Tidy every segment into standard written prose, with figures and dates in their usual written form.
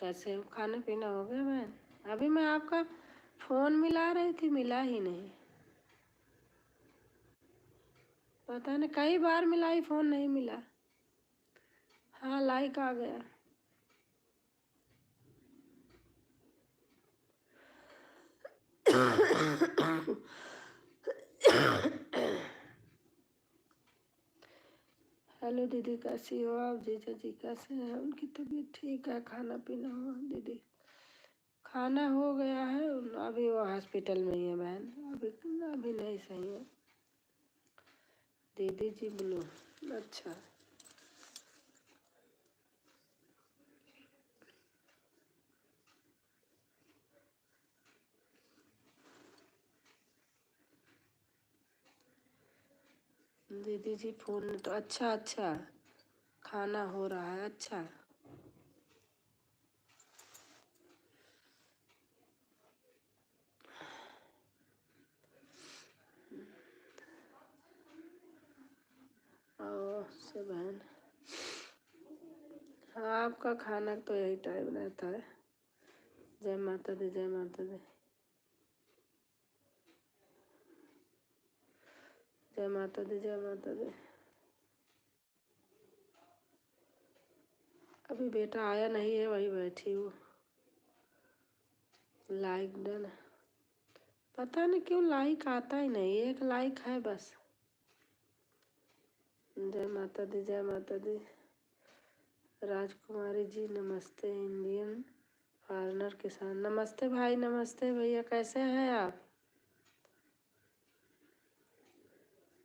कैसे हो? खाना पीना हो गया बहन? अभी मैं आपका फ़ोन मिला रही थी, मिला ही नहीं। पता नहीं, कई बार मिलाई, फ़ोन नहीं मिला। हाँ, लाइक आ गया। हेलो दीदी, कैसी हो आप? जीजा जी कैसे हैं? उनकी तबीयत ठीक है? खाना पीना हुआ दीदी? खाना हो गया है, अभी वो हॉस्पिटल में ही है बहन। अभी नहीं सही है दीदी जी। बोलो। अच्छा, दीदी जी फ़ोन तो अच्छा अच्छा खाना हो रहा है। अच्छा, और से बहन। हाँ, आपका खाना तो यही टाइम रहता है। जय माता दी, जय माता दी, जय माता दी, जय माता दी। अभी बेटा आया नहीं है, वही बैठी हूँ। Like done. पता नहीं क्यों लाइक आता ही नहीं, एक लाइक है बस। जय माता दी, जय माता दी। राजकुमारी जी नमस्ते। इंडियन फार्मर किसान, नमस्ते भाई, नमस्ते भैया, कैसे हैं आप?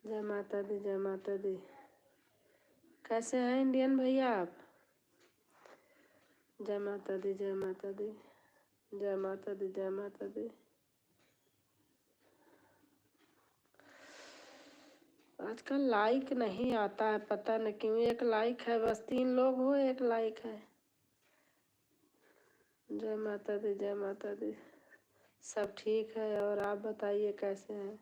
जय माता दी, जय माता दी। कैसे हैं इंडियन भैया आप? जय माता दी, जय माता दी, जय माता दी, जय माता दी। आजकल लाइक नहीं आता है, पता नहीं क्यों। एक लाइक है बस, 3 लोग हो, एक लाइक है। जय माता दी, जय माता दी। सब ठीक है, और आप बताइए कैसे हैं?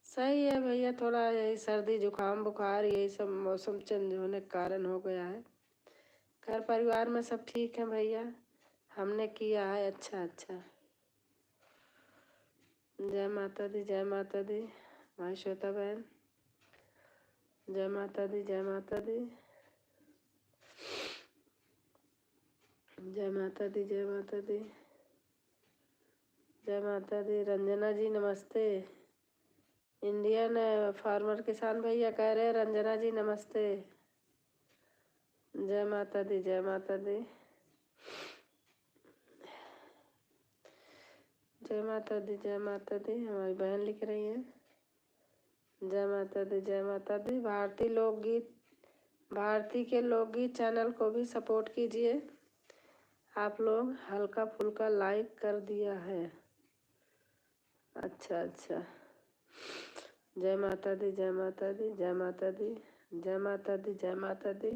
सही है भैया, थोड़ा यही सर्दी जुकाम बुखार यही सब मौसम चेंज होने के कारण हो गया है। घर परिवार में सब ठीक है भैया? हमने किया है। अच्छा अच्छा। जय माता दी, जय माता दी। भाई श्वेता बहन, जय माता दी, जय माता दी, जय माता दी, जय माता दी, जय माता दी। रंजना जी नमस्ते। इंडियन फार्मर किसान भैया कह रहे हैं, रंजना जी नमस्ते। जय माता दी, जय माता दी, जय माता दी, जय माता दी। हमारी बहन लिख रही है। जय माता दी, जय माता दी। भारती के लोकगीत चैनल को भी सपोर्ट कीजिए। आप लोग हल्का फुल्का लाइक कर दिया है। अच्छा अच्छा। जय माता दी, जय माता दी, जय माता दी, जय माता दी, जय माता दी।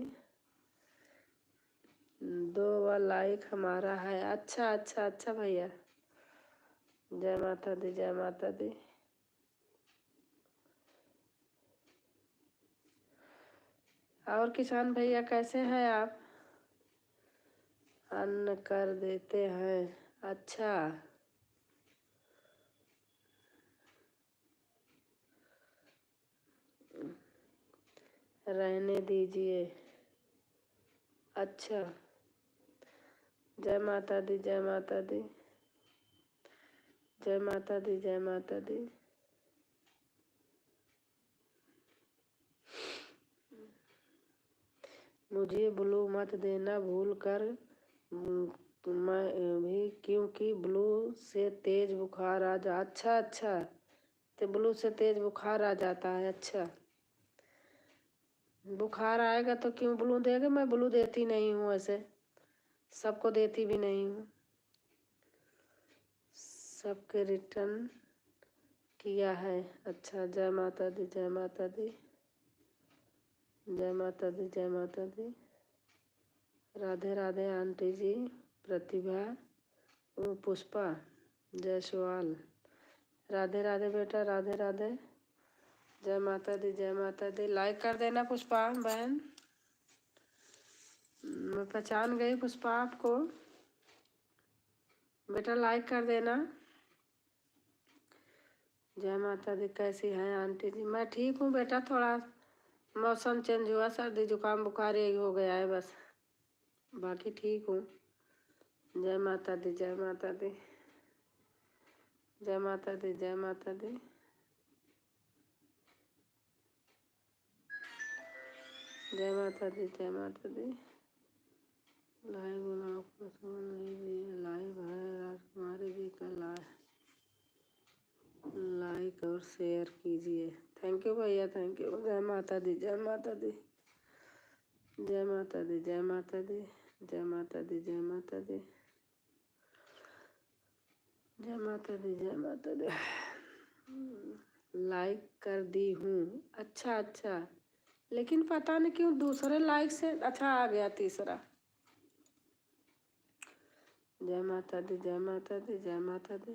2 लाइक हमारा है। अच्छा अच्छा अच्छा भैया। जय माता दी, जय माता दी। और किसान भैया कैसे हैं आप? अन्न कर देते हैं। अच्छा, रहने दीजिए। अच्छा, जय माता दी, जय माता दी, जय माता दी, जय माता दी। मुझे ब्लू मत देना भूल कर, मैं भी, क्योंकि ब्लू से तेज बुखार आ जा। अच्छा अच्छा, तो ब्लू से तेज बुखार आ जाता है। अच्छा, बुखार आएगा तो क्यों ब्लू देगा? मैं ब्लू देती नहीं हूँ, ऐसे सबको देती भी नहीं हूँ। सबके रिटर्न किया है। अच्छा, जय माता दी, जय माता दी, जय माता दी, जय माता दी। राधे राधे आंटी जी, प्रतिभा, पुष्पा जायसवाल। राधे राधे बेटा, राधे राधे। जय माता दी, जय माता दी। लाइक कर देना पुष्पा बहन। मैं पहचान गई पुष्पा आपको। बेटा लाइक कर देना। जय माता दी। कैसी हैं आंटी जी? मैं ठीक हूँ बेटा, थोड़ा मौसम चेंज हुआ, सर्दी जुकाम बुखार यही हो गया है बस, बाकी ठीक हूँ। जय माता दी, जय माता दी, जय माता दी, जय माता दी। जय माता दी, जय माता दी। लाइव बोला आपको समझ नहीं भी, लाइव है राजकुमारी जी का लाइक और शेयर कीजिए। थैंक यू भैया, थैंक यू। जय माता दी, जय माता दी, जय माता दी, जय माता दी, जय माता दी, जय माता दी, जय माता दी, जय माता दी। लाइक कर दी हूँ। अच्छा अच्छा, लेकिन पता नहीं क्यों दूसरे लाइक से अच्छा आ गया तीसरा। जय माता दी, जय माता दी, जय माता दी,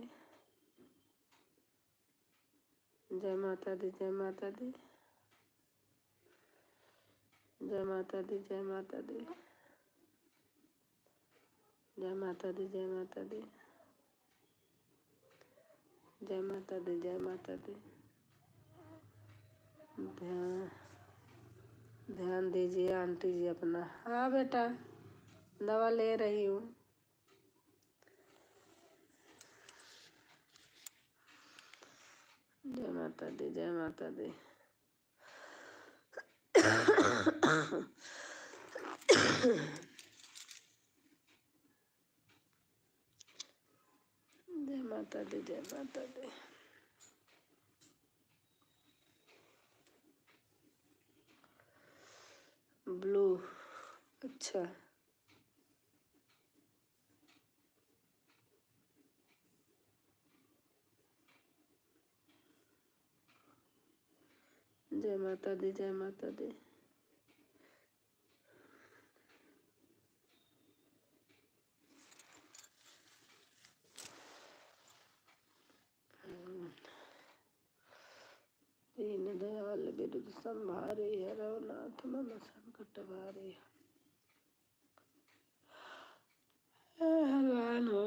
जय माता दी, जय माता दी, जय माता दी, जय माता दी, जय माता दी, जय माता दी, जय माता दी, जय माता दी। ध्यान ध्यान दीजिए आंटी जी अपना। हाँ बेटा, दवा ले रही हूँ। जय माता दी, जय माता दी। जय माता दी, जय माता दी। ब्लू, अच्छा। जय माता दी, जय माता दी। दीन दयाल बिरुद संभारे, रघुनाथ मम संकट भारे। भगवान हो।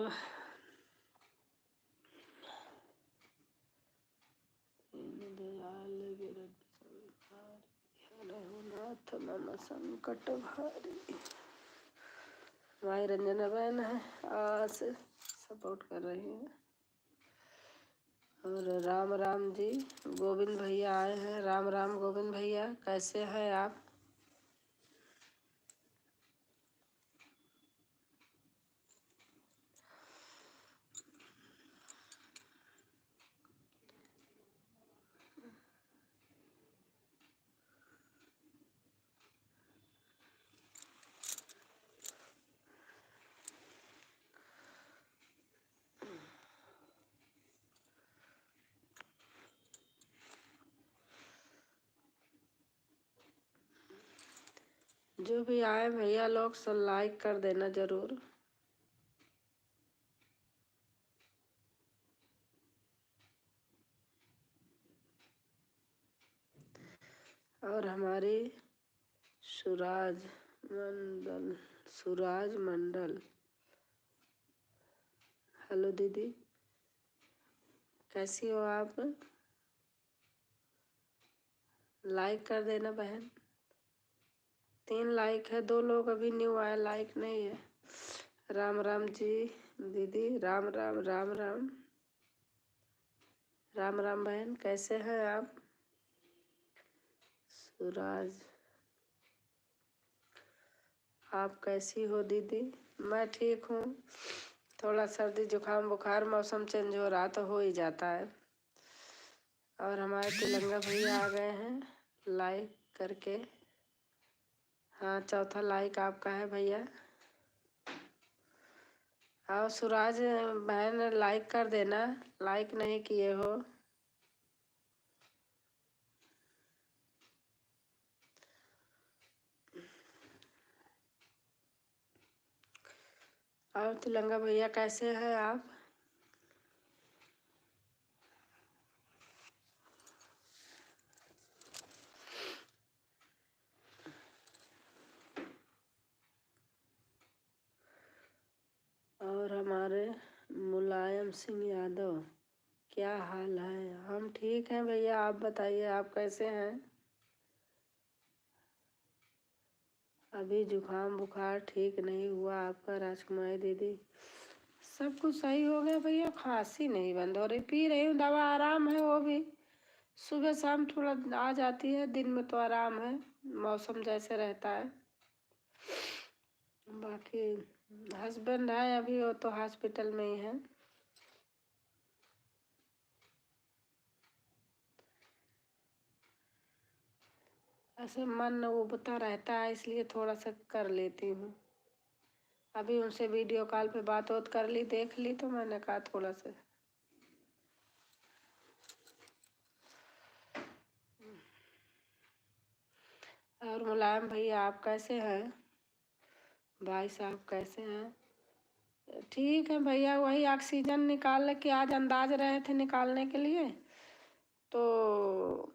दीन दयाल बिरुद संभारे, रघुनाथ मम संकट भारे। हमारी रंजना बहन है, आज से सपोर्ट कर रही है। और राम राम जी, गोविंद भैया आए हैं। राम राम गोविंद भैया, कैसे हैं आप? जो भी आए भैया लोग सब लाइक कर देना जरूर। और हमारी सुराज मंडल, हेलो दीदी, कैसी हो आप? लाइक कर देना बहन। 3 लाइक है, 2 लोग अभी न्यू आए, लाइक नहीं है। राम राम जी दीदी, राम राम राम राम। राम राम बहन, कैसे हैं आप? सुराज, आप कैसी हो दीदी? मैं ठीक हूँ, थोड़ा सर्दी जुकाम बुखार, मौसम चेंज हो रहा तो हो ही जाता है। और हमारे तिलंगा भैया आ गए हैं लाइक करके। हाँ, चौथा लाइक आपका है भैया। और सुराज बहन लाइक कर देना, लाइक नहीं किए हो। और तिलंगा भैया कैसे हैं आप? और हमारे सिंह यादव, क्या हाल है? हम ठीक हैं भैया, आप बताइए आप कैसे हैं? अभी जुकाम बुखार ठीक नहीं हुआ आपका राजकुमारी दीदी? सब कुछ सही हो गया भैया, खांसी नहीं बंद हो रही, पी रही हूँ दवा, आराम है वो भी। सुबह शाम थोड़ा आ जाती है, दिन में तो आराम है, मौसम जैसे रहता है। बाकी हस्बैंड है अभी, वो तो हॉस्पिटल में ही है। ऐसे मन उबता रहता है, इसलिए थोड़ा सा कर लेती हूँ। अभी उनसे वीडियो कॉल पे बात कर ली, देख ली, तो मैंने कहा थोड़ा सा। और मुलायम भैया आप कैसे हैं? भाई साहब कैसे हैं? ठीक है भैया, वही ऑक्सीजन निकालने के आज अंदाज रहे थे निकालने के लिए, तो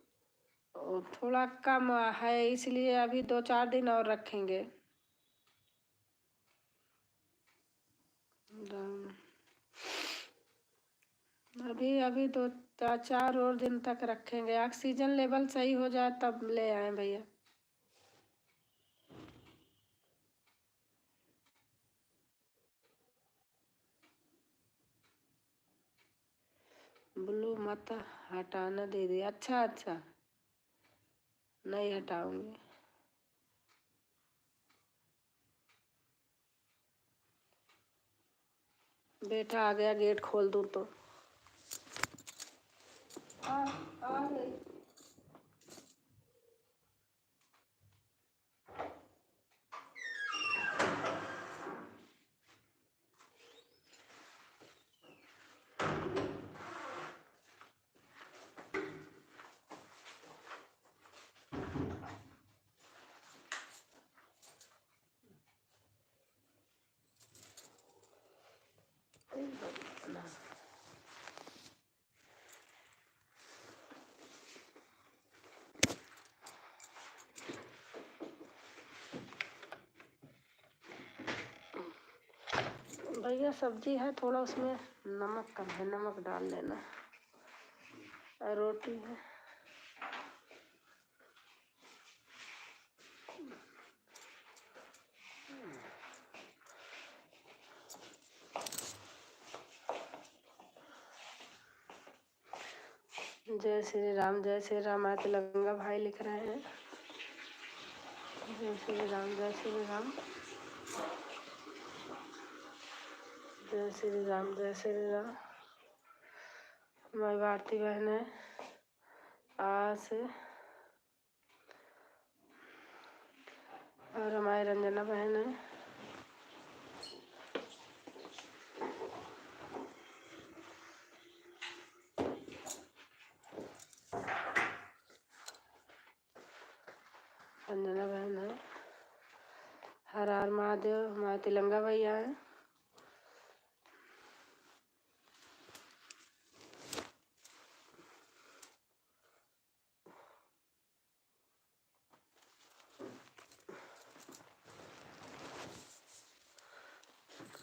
थोड़ा कम है, इसलिए अभी 2-4 दिन और रखेंगे। अभी अभी 2-4 और दिन तक रखेंगे, ऑक्सीजन लेवल सही हो जाए तब ले आए भैया। ब्लू मत हटाना दीदी, अच्छा अच्छा, नहीं हटाऊंगी। बेटा आ गया, गेट खोल दूँ तो? आ गई। भैया सब्जी है, थोड़ा उसमें नमक कम है, नमक डाल लेना। और रोटी है। जय श्री राम, जय श्री राम, तिलंगा भाई लिख रहे हैं। जय श्री राम, जय श्री राम, जय श्री राम, जय श्री राम। हमारी भारती बहन है आज से, और हमारी रंजना बहन है। रंजना बहन है। हर हर महादेव, हमारे तिलंगा भैया है।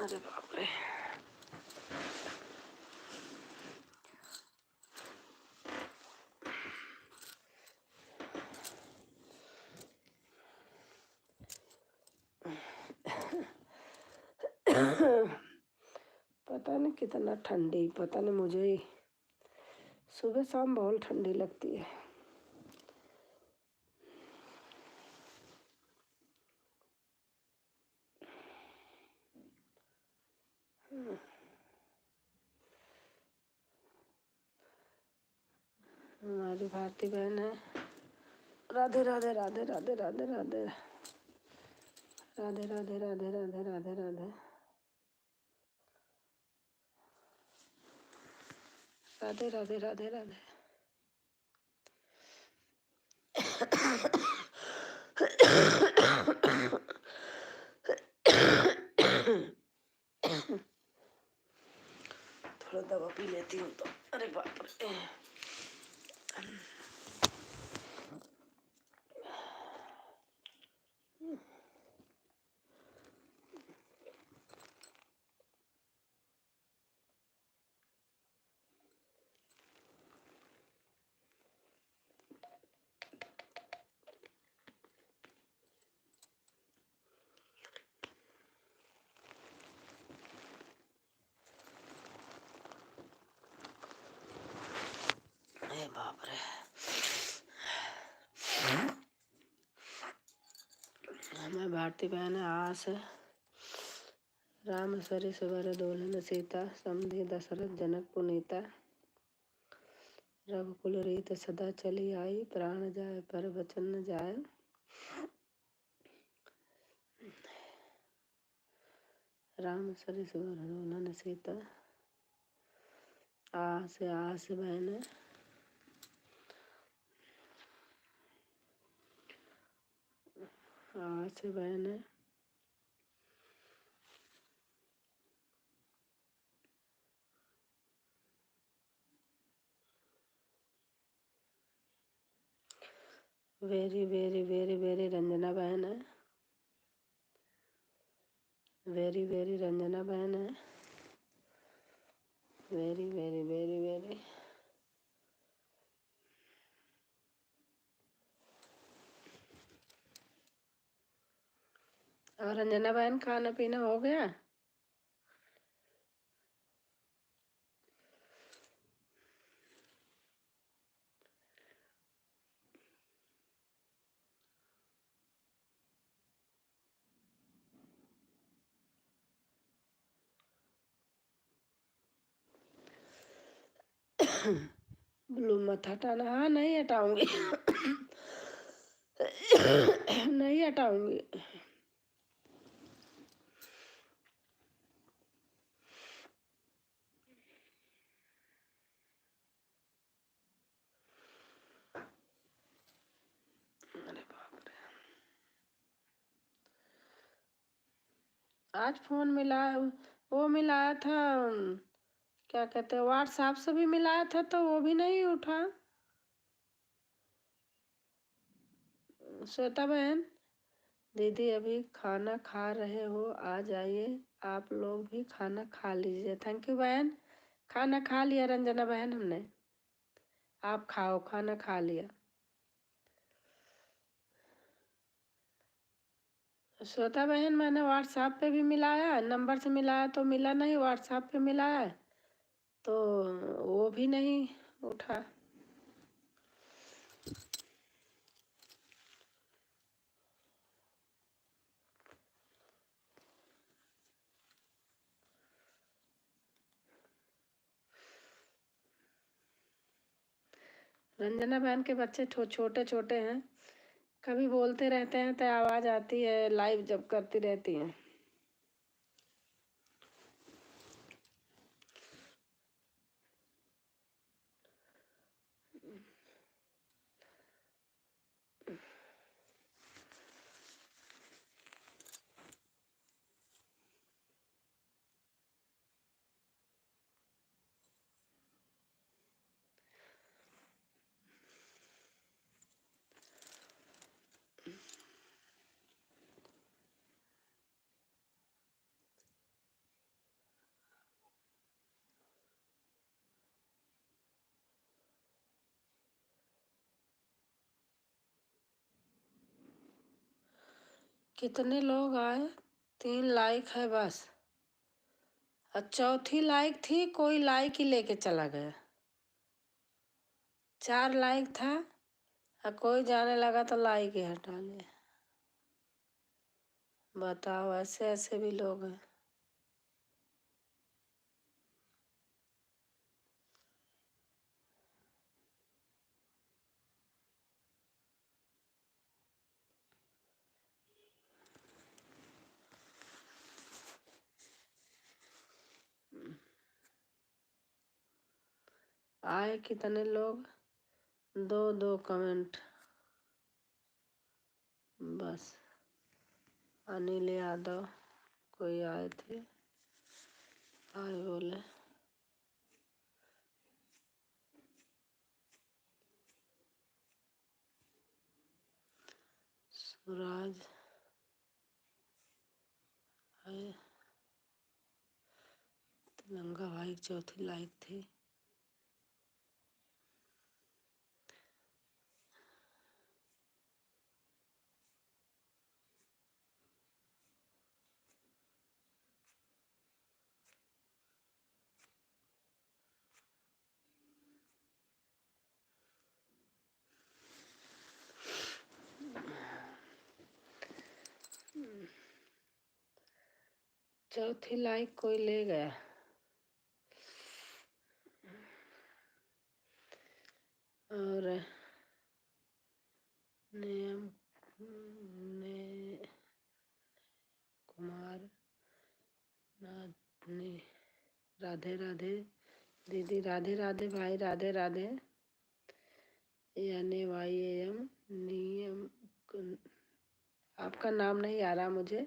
अरे बाप रे, पता नहीं कितना ठंडी, पता नहीं मुझे ही सुबह शाम बहुत ठंडी लगती है। हमारी भारती बहन है। राधे राधे राधे राधे राधे राधे राधे राधे राधे राधे राधे राधे राधे राधे राधे राधे। थोड़ा दवा पी लेती हूँ तो। अरे बाप रे, मैं भारती बहन आस राम सरिस वर दोलन सीता समधि दशरथ जनक पुनीता रघुकुल रीत सदा चली आई प्राण जाए पर वचन न जाए। राम सरिस वर दोलन सीता आस बहन आस बहन very very very very Ranjana बहन है। वेरी वेरी रंजना बहन है। वेरी वेरी वेरी वेरी और रंजना बहन खाना पीना हो गया? ब्लू मत हटाना। हाँ नहीं हटाऊंगी। नहीं हटाऊंगी। अरे बाप रे। आज फोन मिला, वो मिलाया था, क्या कहते हैं, व्हाट्सएप से भी मिलाया था तो वो भी नहीं उठा। श्वेता बहन, दीदी अभी खाना खा रहे हो, आ जाइए, आप लोग भी खाना खा लीजिए। थैंक यू बहन, खाना खा लिया रंजना बहन हमने। आप खाओ, खाना खा लिया। श्वेता बहन मैंने व्हाट्सएप पे भी मिलाया, नंबर से मिलाया तो मिला नहीं, व्हाट्सएप पे मिलाया तो वो भी नहीं उठा। रंजना बहन के बच्चे छोटे छोटे हैं, कभी बोलते रहते हैं तो आवाज़ आती है, लाइव जब करती रहती हैं। कितने लोग आए? 3 लाइक है बस। और चौथी लाइक थी, कोई लाइक ही लेके चला गया। 4 लाइक था और कोई जाने लगा तो लाइक ही हटा ले। बताओ, ऐसे ऐसे भी लोग हैं। आए कितने लोग? 2 कमेंट बस। अनिल यादव कोई आए थे, आए बोले। सूरज आए। तिरंगा भाई चौथी लाइक थी। चौथी लाइक कोई ले गया। और नियम ने कुमार नादनी, राधे राधे दीदी, राधे राधे भाई, राधे राधे। NYAM नियम, आपका नाम नहीं आ रहा मुझे।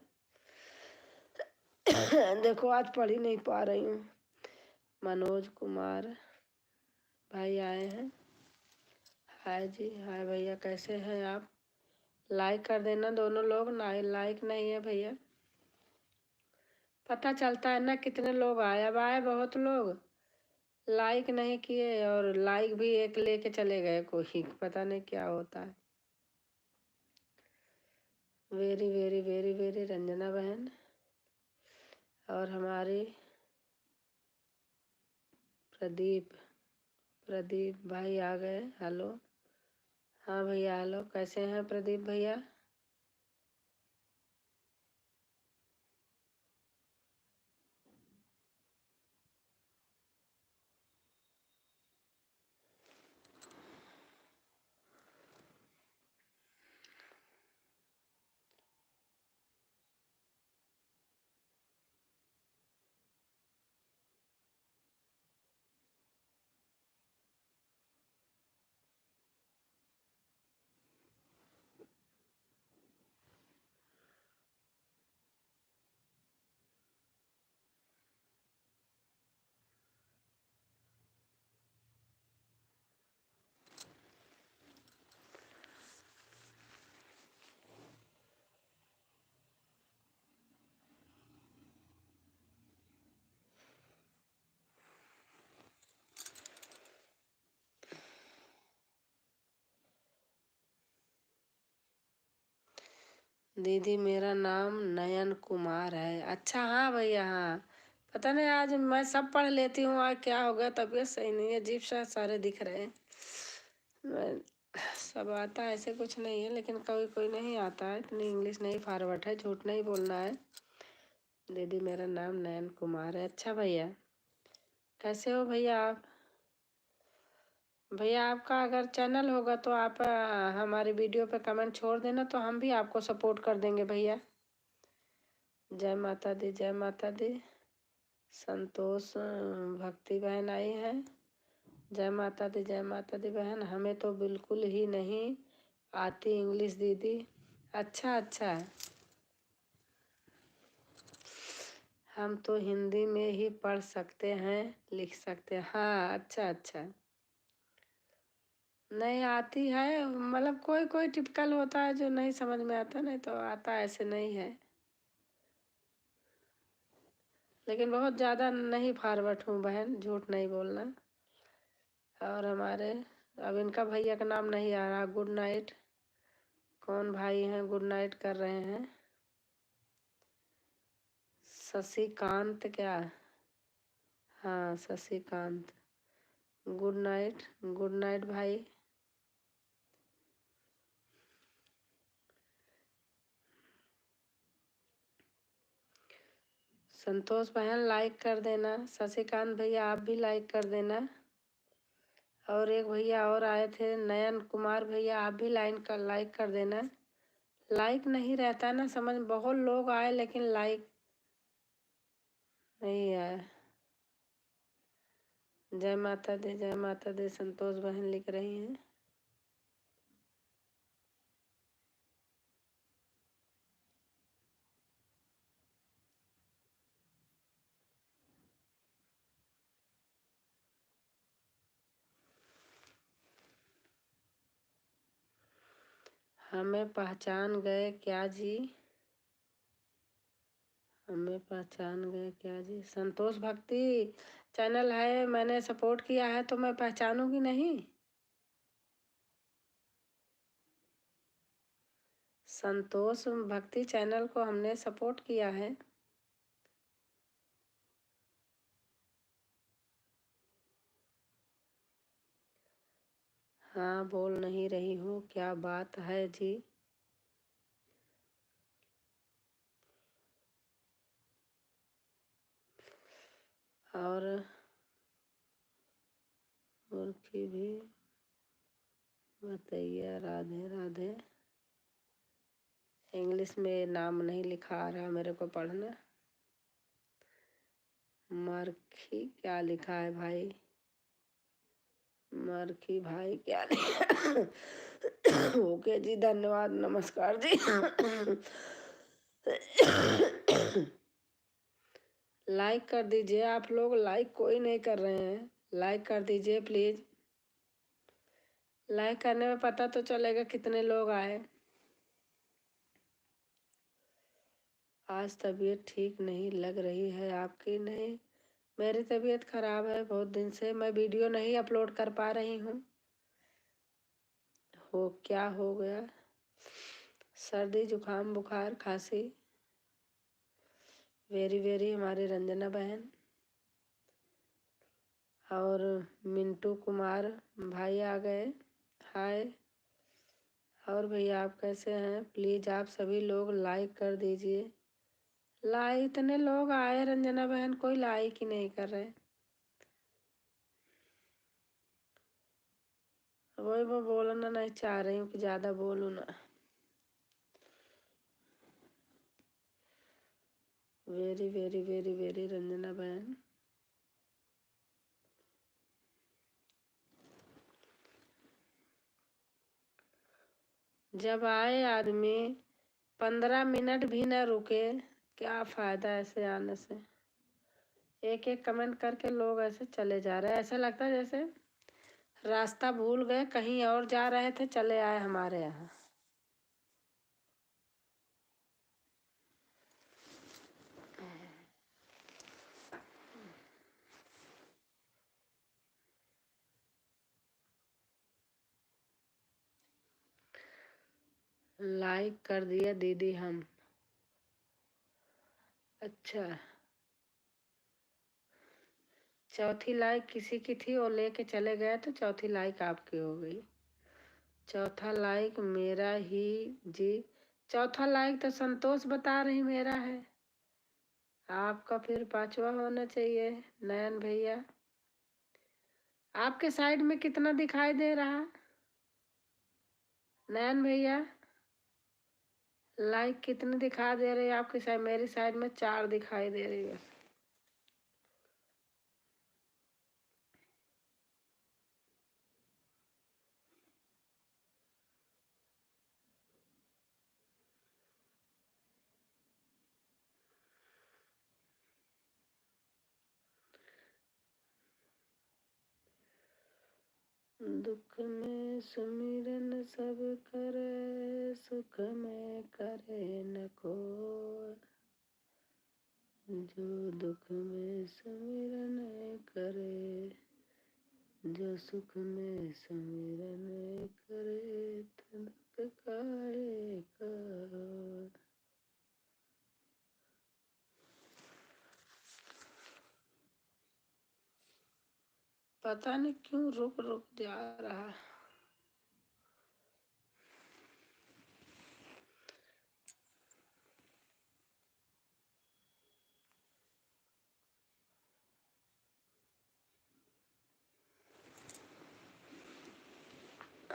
देखो आज पढ़ ही नहीं पा रही हूँ। मनोज कुमार भाई आए हैं। हाय जी, हाय भैया, कैसे हैं आप? लाइक कर देना दोनों लोग। ना लाइक नहीं है भैया, पता चलता है ना कितने लोग आए। अब आए बहुत लोग, लाइक नहीं किए, और लाइक भी एक लेके चले गए, कोई पता नहीं क्या होता है। Very very very very Ranjana बहन, और हमारी प्रदीप भाई आ गए। हेलो, हाँ भैया हेलो, कैसे हैं प्रदीप भैया? दीदी मेरा नाम नयन कुमार है। अच्छा, हाँ भैया, हाँ। पता नहीं आज मैं सब पढ़ लेती हूँ, आज क्या हो गया, तबीयत सही नहीं है, अजीब सा सारे दिख रहे हैं। मैं सब आता है, ऐसे कुछ नहीं है, लेकिन कोई कोई नहीं आता है। इतनी इंग्लिश नहीं फॉरवर्ड है, झूठ नहीं बोलना है। दीदी मेरा नाम नयन कुमार है। अच्छा भैया, कैसे हो भैया आप? भैया आपका अगर चैनल होगा तो आप हमारी वीडियो पे कमेंट छोड़ देना, तो हम भी आपको सपोर्ट कर देंगे भैया। जय माता दी, जय माता दी। संतोष भक्ति बहन आई है। जय माता दी, जय माता दी बहन। हमें तो बिल्कुल ही नहीं आती इंग्लिश दीदी। अच्छा अच्छा, हम तो हिंदी में ही पढ़ सकते हैं, लिख सकते हैं। हाँ अच्छा अच्छा, नहीं आती है, मतलब कोई कोई टिपिकल होता है जो नहीं समझ में आता, नहीं तो आता, ऐसे नहीं है। लेकिन बहुत ज़्यादा नहीं फॉरवर्ड हूँ बहन, झूठ नहीं बोलना। और हमारे, अब इनका भैया का नाम नहीं आ रहा। गुड नाइट, कौन भाई हैं गुड नाइट कर रहे हैं? शशिकांत क्या? हाँ Shashikant, good night, good night भाई। संतोष बहन लाइक कर देना। शशिकांत भैया आप भी लाइक कर देना। और एक भैया और आए थे, नयन कुमार भैया, आप भी लाइक कर देना। लाइक नहीं रहता ना समझ, बहुत लोग आए लेकिन लाइक नहीं आया। जय माता दी, जय माता दी, संतोष बहन लिख रही हैं। हमें पहचान गए क्या जी? हमें पहचान गए क्या जी? संतोष भक्ति चैनल है, मैंने सपोर्ट किया है, तो मैं पहचानूंगी नहीं? संतोष भक्ति चैनल को हमने सपोर्ट किया है। हाँ बोल नहीं रही हूँ, क्या बात है जी? और मुर्खी भी बताइए। राधे राधे। इंग्लिश में नाम नहीं लिखा आ रहा मेरे को पढ़ना। मरखी क्या लिखा है भाई? मरखी भाई क्या लिखा? ओके जी, धन्यवाद, नमस्कार जी। लाइक कर दीजिए आप लोग, लाइक कोई नहीं कर रहे हैं, लाइक कर दीजिए प्लीज। लाइक करने में पता तो चलेगा कितने लोग आए। आज तबीयत ठीक नहीं लग रही है आपकी? नहीं, मेरी तबीयत खराब है बहुत दिन से, मैं वीडियो नहीं अपलोड कर पा रही हूँ। क्या हो गया? सर्दी जुकाम बुखार खांसी। वेरी वेरी हमारी रंजना बहन और मिंटू कुमार भाई आ गए। हाय। और भैया आप कैसे हैं? प्लीज़ आप सभी लोग लाइक कर दीजिए। लाइक इतने लोग आए रंजना बहन, कोई लाइक ही नहीं कर रहे। वही मैं बोलना नहीं चाह रही हूँ कि ज़्यादा बोलूँ ना। Very very very very Ranjana बहन। जब आए आदमी 15 मिनट भी न रुके, क्या फ़ायदा ऐसे आने से? एक एक कमेंट करके लोग ऐसे चले जा रहे हैं, ऐसा लगता है जैसे रास्ता भूल गए, कहीं और जा रहे थे, चले आए हमारे यहाँ। लाइक कर दिया दीदी हम। अच्छा, चौथी लाइक किसी की थी, वो लेके चले गए तो चौथी लाइक आपकी हो गई। चौथा लाइक मेरा ही जी। चौथा लाइक तो संतोष बता रही मेरा है, आपका फिर पांचवा होना चाहिए। नयन भैया, आपके साइड में कितना दिखाई दे रहा? नयन भैया, लाइक कितने दिखा दे रहे हैं आपकी साइड? मेरी साइड में 4 दिखाई दे रही है। दुख में सुमिरन सब करे, सुख में करे न कोय। जो दुख में सुमिरन करे, जो सुख में सुमिरन करे, तो दुख काहे का होय। पता नहीं क्यों रुक रुक जा रहा।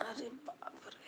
अरे बाप रे।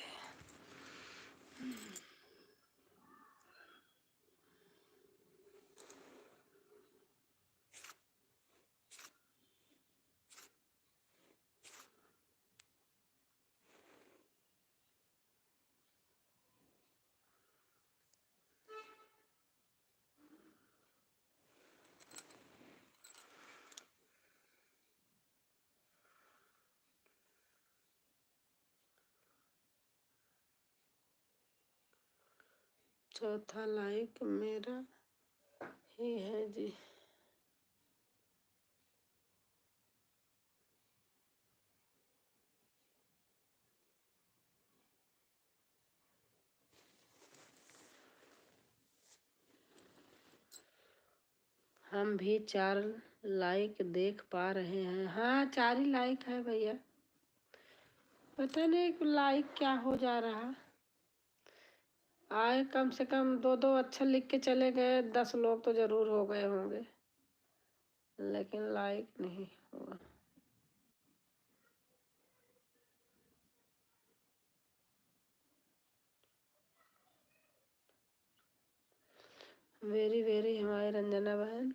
चौथा लाइक मेरा ही है जी। हम भी 4 लाइक देख पा रहे हैं। हाँ, 4 ही लाइक है भैया। पता नहीं लाइक क्या हो जा रहा। आए कम से कम 2-2 अक्षर लिख के चले गए, 10 लोग तो जरूर हो गए होंगे। लेकिन लाइक नहीं हुआ। वेरी वेरी हमारी रंजना बहन।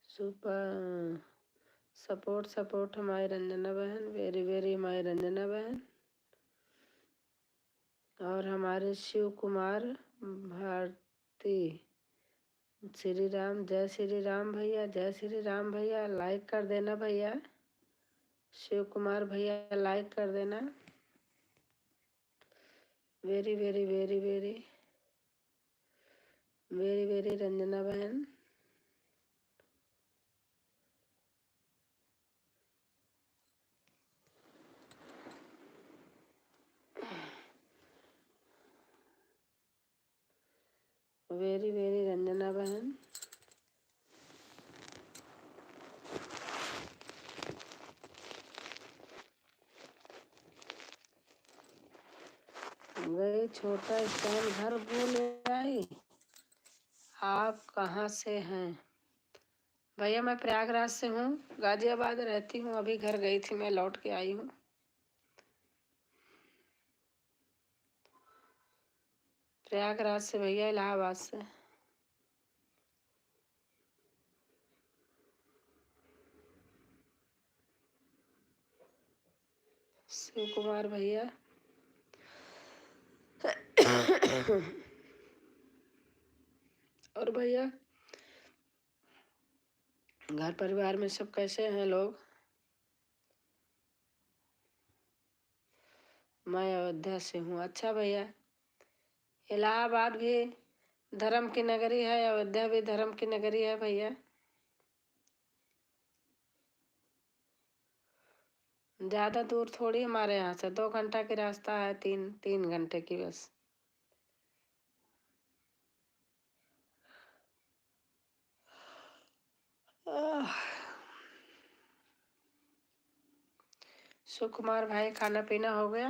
सुपर सपोर्ट सपोर्ट हमारी रंजना बहन। वेरी वेरी हमारी रंजना बहन। और हमारे शिव कुमार भारती। श्री राम, जय श्री राम भैया, जय श्री राम भैया। लाइक कर देना भैया। शिव कुमार भैया लाइक कर देना। Very very very very very very Ranjana बहन। वेरी वेरी रंजना बहन। गई छोटा स्टैंड घर भूल आई। आप कहाँ से हैं भैया? मैं प्रयागराज से हूँ, गाजियाबाद रहती हूँ। अभी घर गई थी, मैं लौट के आई हूँ। प्रयागराज से भैया, इलाहाबाद से। शिव कुमार भैया। और भैया घर परिवार में सब कैसे हैं लोग? मैं अयोध्या से हूँ। अच्छा भैया, इलाहाबाद भी धर्म की नगरी है, अयोध्या भी धर्म की नगरी है भैया। ज़्यादा दूर थोड़ी हमारे यहाँ से, 2 घंटा की रास्ता है, 3 घंटे की बस। सुकुमार भाई, खाना पीना हो गया?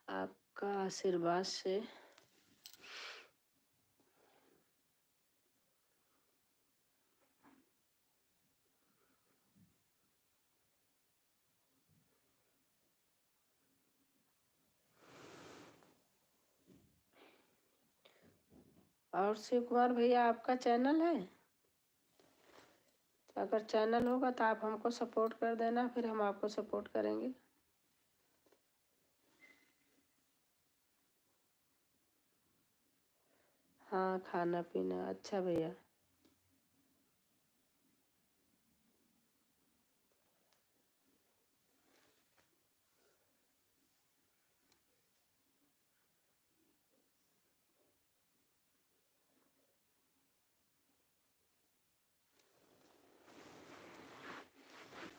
आपका आशीर्वाद से। और शिव कुमार भैया, आपका चैनल है? तो अगर चैनल होगा तो आप हमको सपोर्ट कर देना, फिर हम आपको सपोर्ट करेंगे। हाँ, खाना पीना अच्छा भैया।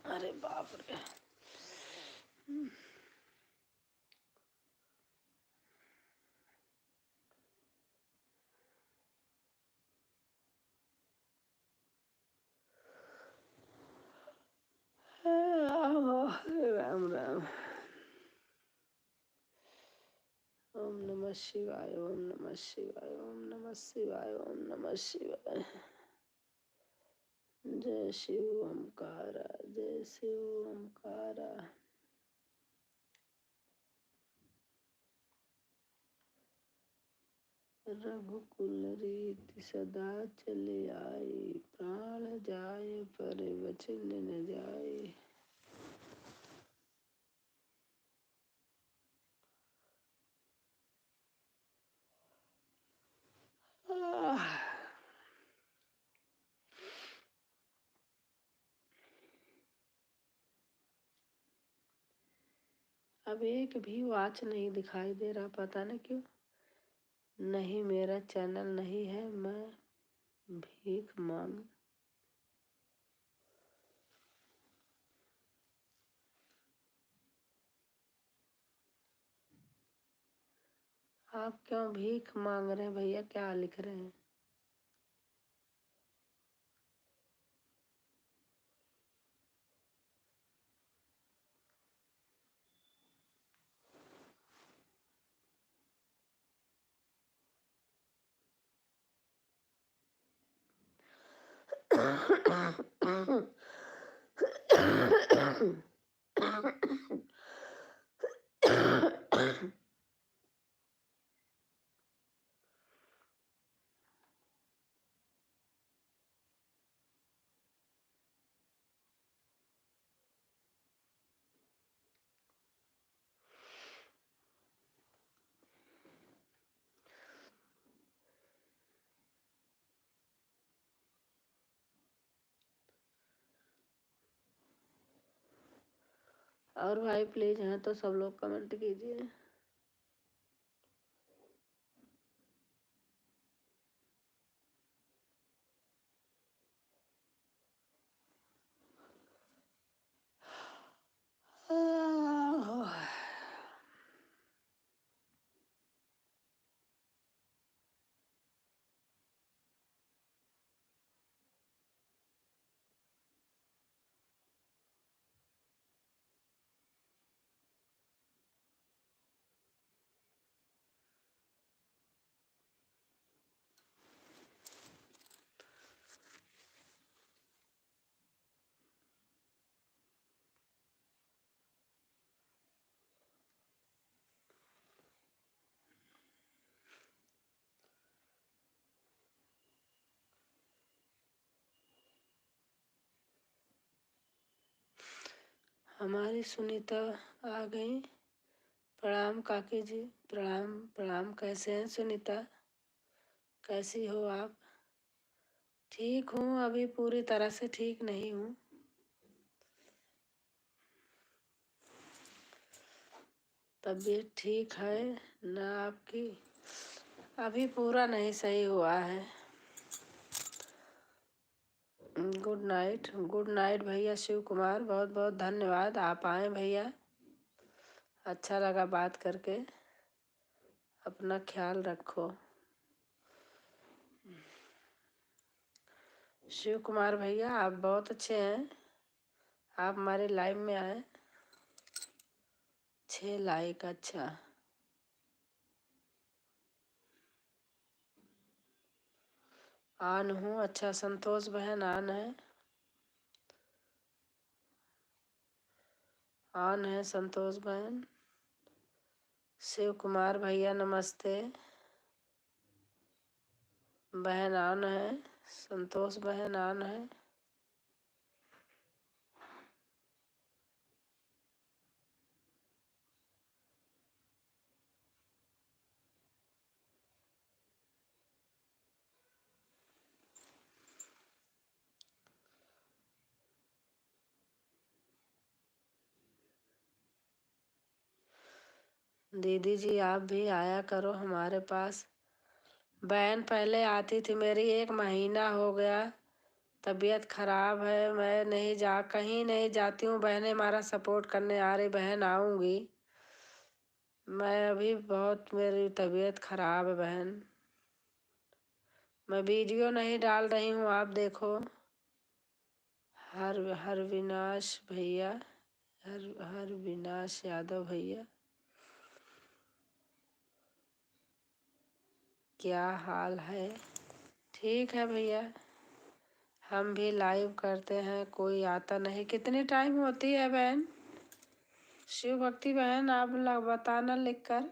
अरे बाप रे। राम राम। ओम नमः शिवाय, ओम नमः शिवाय, ओम नमः शिवाय, ओम नमः शिवाय। जय शिव ओमकारा, जय शिव ओमकारा। रघुकुल रीति सदा चले आई, प्राण जाए पर वचन न जाए। अब एक भी वॉच नहीं दिखाई दे रहा, पता नहीं क्यों। नहीं मेरा चैनल नहीं है, मैं भीख मांग। आप क्यों भीख मांग रहे हैं भैया, क्या लिख रहे हैं? और भाई प्लीज हैं तो सब लोग कमेंट कीजिए। हमारी सुनीता आ गई। प्रणाम काकी जी, प्रणाम प्रणाम। कैसे हैं सुनीता, कैसी हो आप? ठीक हूँ, अभी पूरी तरह से ठीक नहीं हूँ। तबीयत ठीक है ना आपकी? अभी पूरा नहीं सही हुआ है। गुड नाइट, गुड नाइट भैया शिव कुमार, बहुत बहुत धन्यवाद आप आए भैया। अच्छा लगा बात करके। अपना ख्याल रखो। शिव कुमार भैया आप बहुत अच्छे हैं, आप हमारे लाइव में आए। 6 लाइक, अच्छा। आन हूँ, अच्छा। संतोष बहन आन है, आन है संतोष बहन। शिव कुमार भैया नमस्ते। बहन आन है, संतोष बहन आन है। दीदी जी आप भी आया करो हमारे पास। बहन पहले आती थी मेरी, 1 महीना हो गया। तबीयत खराब है, मैं नहीं जा, कहीं नहीं जाती हूँ। बहनें हमारा सपोर्ट करने आ रही, बहन आऊँगी। मैं अभी बहुत, मेरी तबीयत खराब है बहन। मैं वीडियो नहीं डाल रही हूँ, आप देखो। हर विनाश भैया, हर विनाश यादव भैया, क्या हाल है? ठीक है भैया, हम भी लाइव करते हैं, कोई आता नहीं। कितनी टाइम होती है बहन? शिव भक्ति बहन आप बताना लिख कर।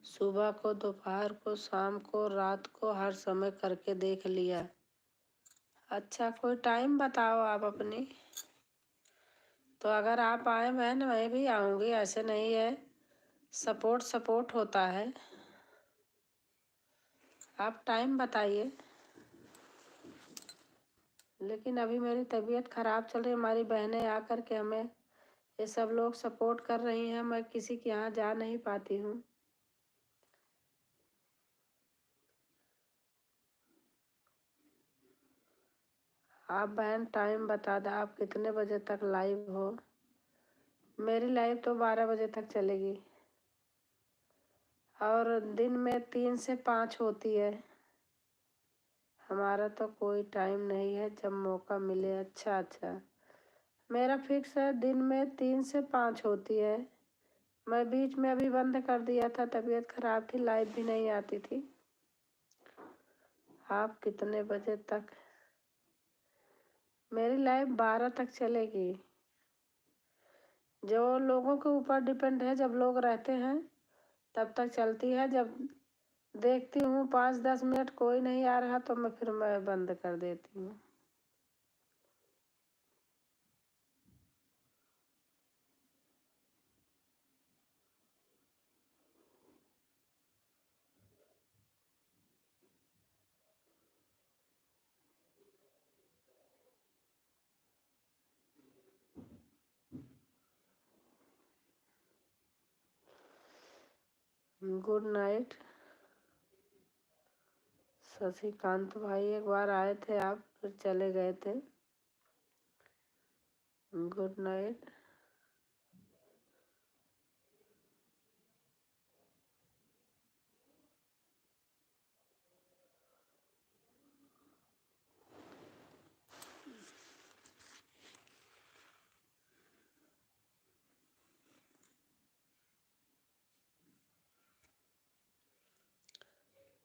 सुबह को, दोपहर को, शाम को, रात को, हर समय करके देख लिया। अच्छा कोई टाइम बताओ आप अपनी। तो अगर आप आए बहन मैं भी आऊँगी, ऐसे नहीं है। सपोर्ट सपोर्ट होता है। आप टाइम बताइए। लेकिन अभी मेरी तबीयत खराब चल रही, हमारी बहनें आकर के हमें ये सब लोग सपोर्ट कर रही हैं, मैं किसी के यहाँ जा नहीं पाती हूँ। आप बहन टाइम बता दो, आप कितने बजे तक लाइव हो? मेरी लाइव तो 12 बजे तक चलेगी और दिन में 3 से 5 होती है। हमारा तो कोई टाइम नहीं है, जब मौका मिले। अच्छा अच्छा, मेरा फिक्स है, दिन में 3 से 5 होती है। मैं बीच में अभी बंद कर दिया था, तबीयत खराब थी, लाइव भी नहीं आती थी। आप कितने बजे तक? मेरी लाइव 12 तक चलेगी। जो लोगों के ऊपर डिपेंड है, जब लोग रहते हैं तब तक चलती है। जब देखती हूँ 5-10 मिनट कोई नहीं आ रहा तो मैं बंद कर देती हूँ। गुड नाइट शशिकांत भाई, एक बार आए थे आप, फिर चले गए थे। Good night.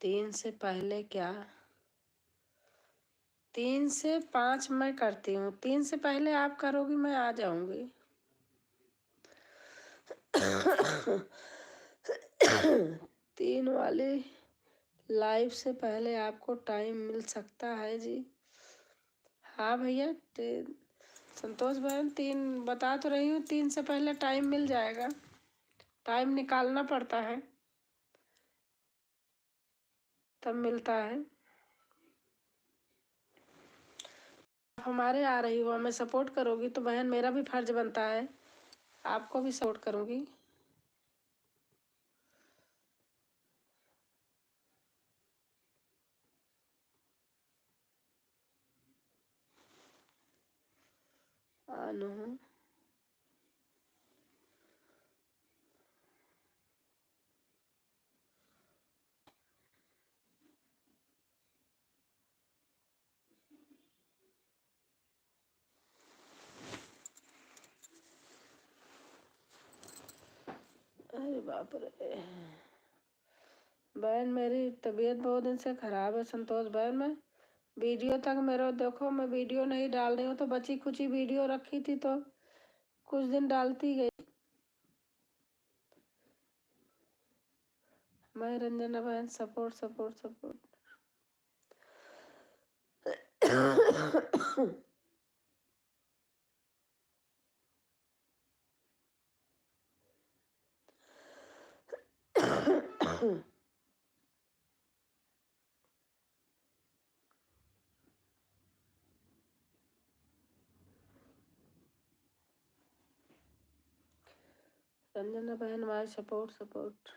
तीन से पहले क्या? 3 से 5 मैं करती हूँ, 3 से पहले आप करोगी मैं आ जाऊंगी। 3 वाली लाइव से पहले आपको टाइम मिल सकता है जी। हाँ भैया, संतोष बहन 3 बता तो रही हूँ, 3 से पहले टाइम मिल जाएगा। टाइम निकालना पड़ता है, तब मिलता है। हमारे आ रही हो, हमें सपोर्ट करोगी तो बहन मेरा भी फर्ज बनता है आपको भी सपोर्ट करूँगी। आनो अरे बाप रे बहन, मेरी तबीयत बहुत दिन से ख़राब है संतोष बहन। मैं वीडियो तक मेरा देखो, मैं वीडियो नहीं डाल रही हूँ, तो बची कुछ ही वीडियो रखी थी तो कुछ दिन डालती गई। मैं रंजना बहन सपोर्ट सपोर्ट सपोर्ट। रंजना बहन my support support.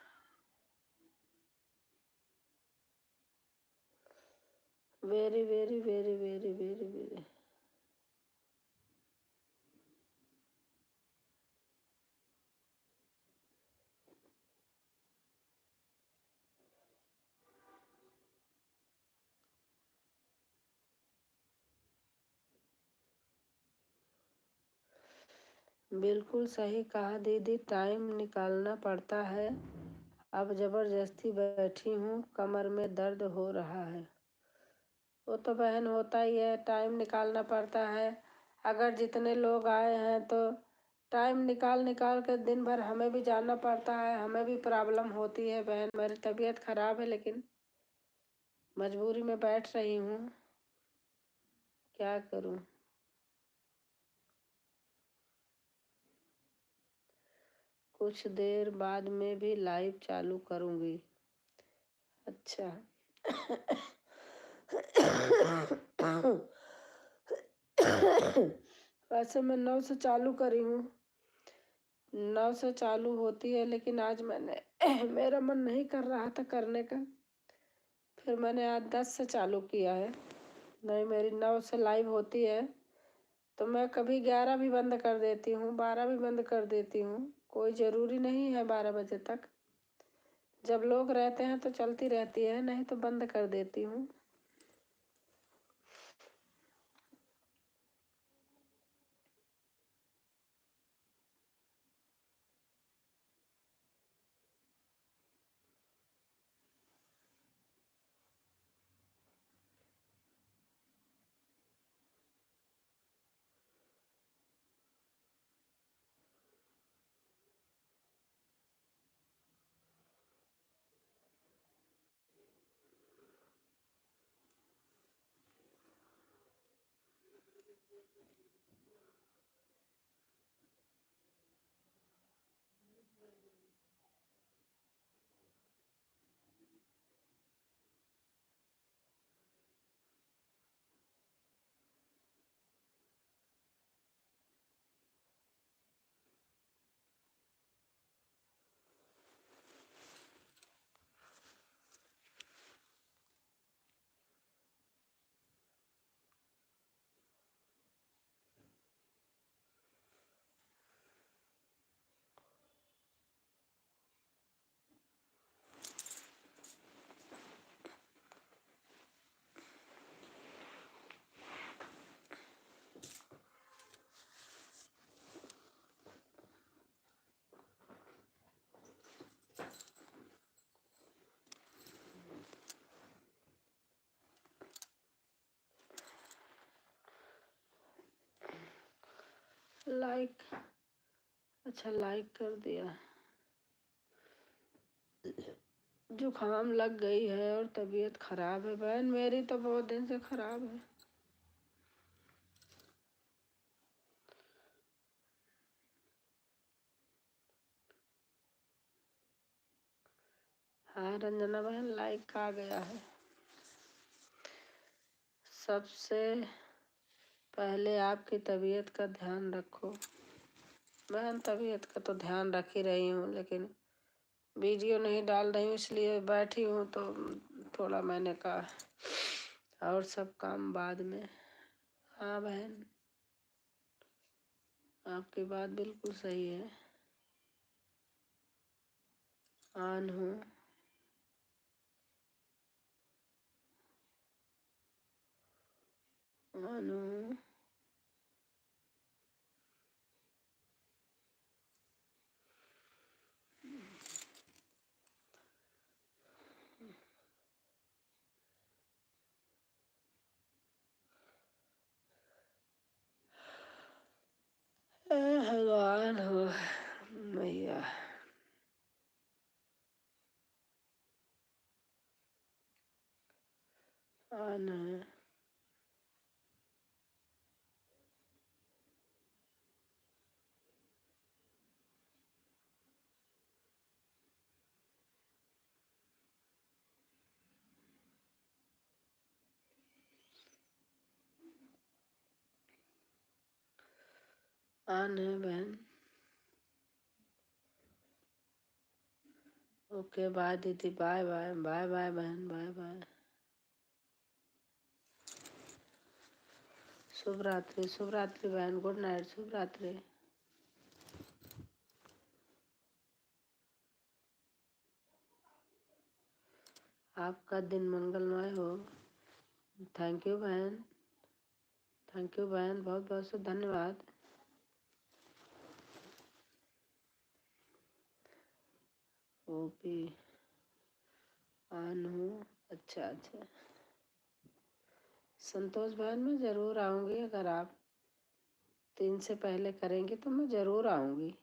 Very very very very very very. बिल्कुल सही कहा दीदी, टाइम निकालना पड़ता है। अब ज़बरदस्ती बैठी हूँ, कमर में दर्द हो रहा है। वो तो बहन होता ही है, टाइम निकालना पड़ता है। अगर जितने लोग आए हैं तो टाइम निकाल निकाल कर दिन भर हमें भी जाना पड़ता है, हमें भी प्रॉब्लम होती है बहन। मेरी तबीयत ख़राब है लेकिन मजबूरी में बैठ रही हूँ, क्या करूँ। कुछ देर बाद में भी लाइव चालू करूँगी। अच्छा। वैसे मैं 9 से चालू करी हूँ, 9 से चालू होती है, लेकिन आज मैंने मेरा मन नहीं कर रहा था करने का, फिर मैंने आज 10 से चालू किया है। नहीं, मेरी 9 से लाइव होती है, तो मैं कभी 11 भी बंद कर देती हूँ, 12 भी बंद कर देती हूँ, कोई ज़रूरी नहीं है 12 बजे तक। जब लोग रहते हैं तो चलती रहती है, नहीं तो बंद कर देती हूँ। लाइक, अच्छा लाइक कर दिया। जुकाम लग गई है और तबीयत खराब है बहन, मेरी तो बहुत दिन से खराब है। हाँ रंजना बहन, लाइक आ गया है। सबसे पहले आपकी तबीयत का ध्यान रखो बहन। तबीयत का तो ध्यान रख ही रही हूँ, लेकिन वीडियो नहीं डाल रही हूँ, इसलिए बैठी हूँ, तो थोड़ा मैंने कहा और सब काम बाद में। हाँ बहन, आपकी बात बिल्कुल सही है। ऑन हूँ। ऑन हूँ। भगवान हो मैया। ऑन है। ऑन है बहन। ओके बाय दीदी, बाय बाय बाय बाय बहन, बाय बाय। शुभ रात्रि, शुभ रात्रि बहन, गुड नाइट, शुभ रात्रि। आपका दिन मंगलमय हो। थैंक यू बहन, थैंक यू बहन, बहुत बहुत से धन्यवाद। ओपी ऑन हूँ। अच्छा अच्छा। संतोष बहन, मैं ज़रूर आऊँगी, अगर आप 3 से पहले करेंगे तो मैं ज़रूर आऊँगी।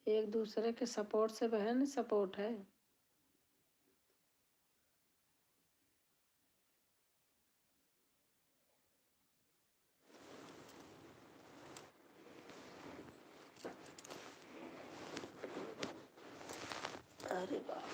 एक दूसरे के सपोर्ट से बहन सपोर्ट है। अरे बाप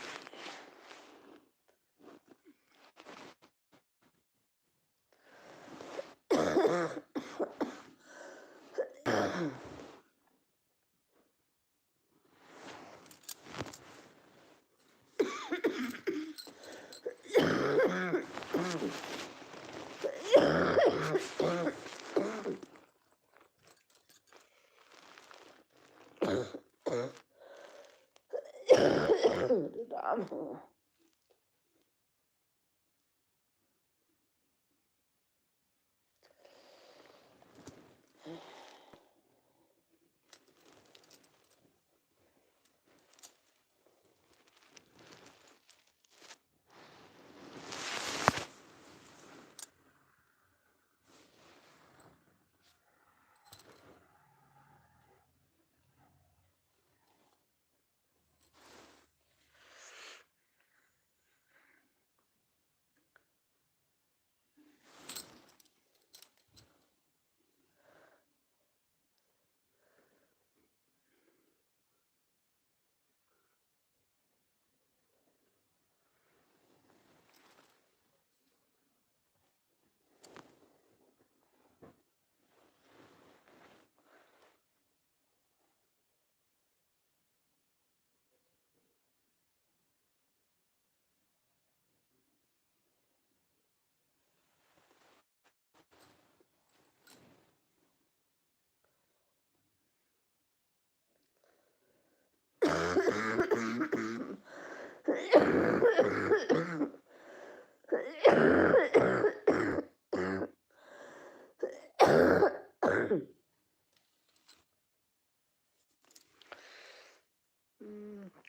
राम हो।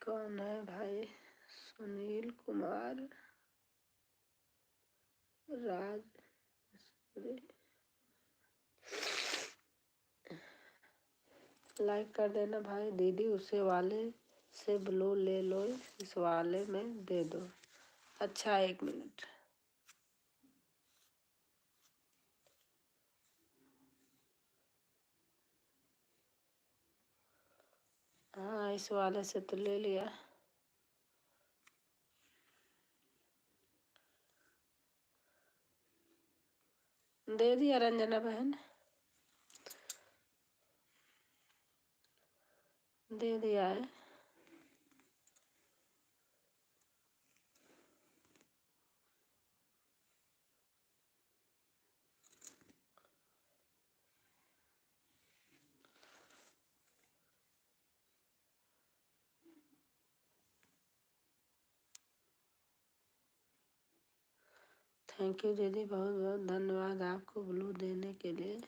कौन है भाई? सुनील कुमार राज। लाइक कर देना भाई। दीदी उसे वाले से ब्लू ले लो, इस वाले में दे दो। अच्छा 1 मिनट। हाँ इस वाले से तो ले लिया। दे दिया रंजना बहन, दे दिया है। थैंक यू दीदी, बहुत बहुत धन्यवाद आपको ब्लू देने के लिए।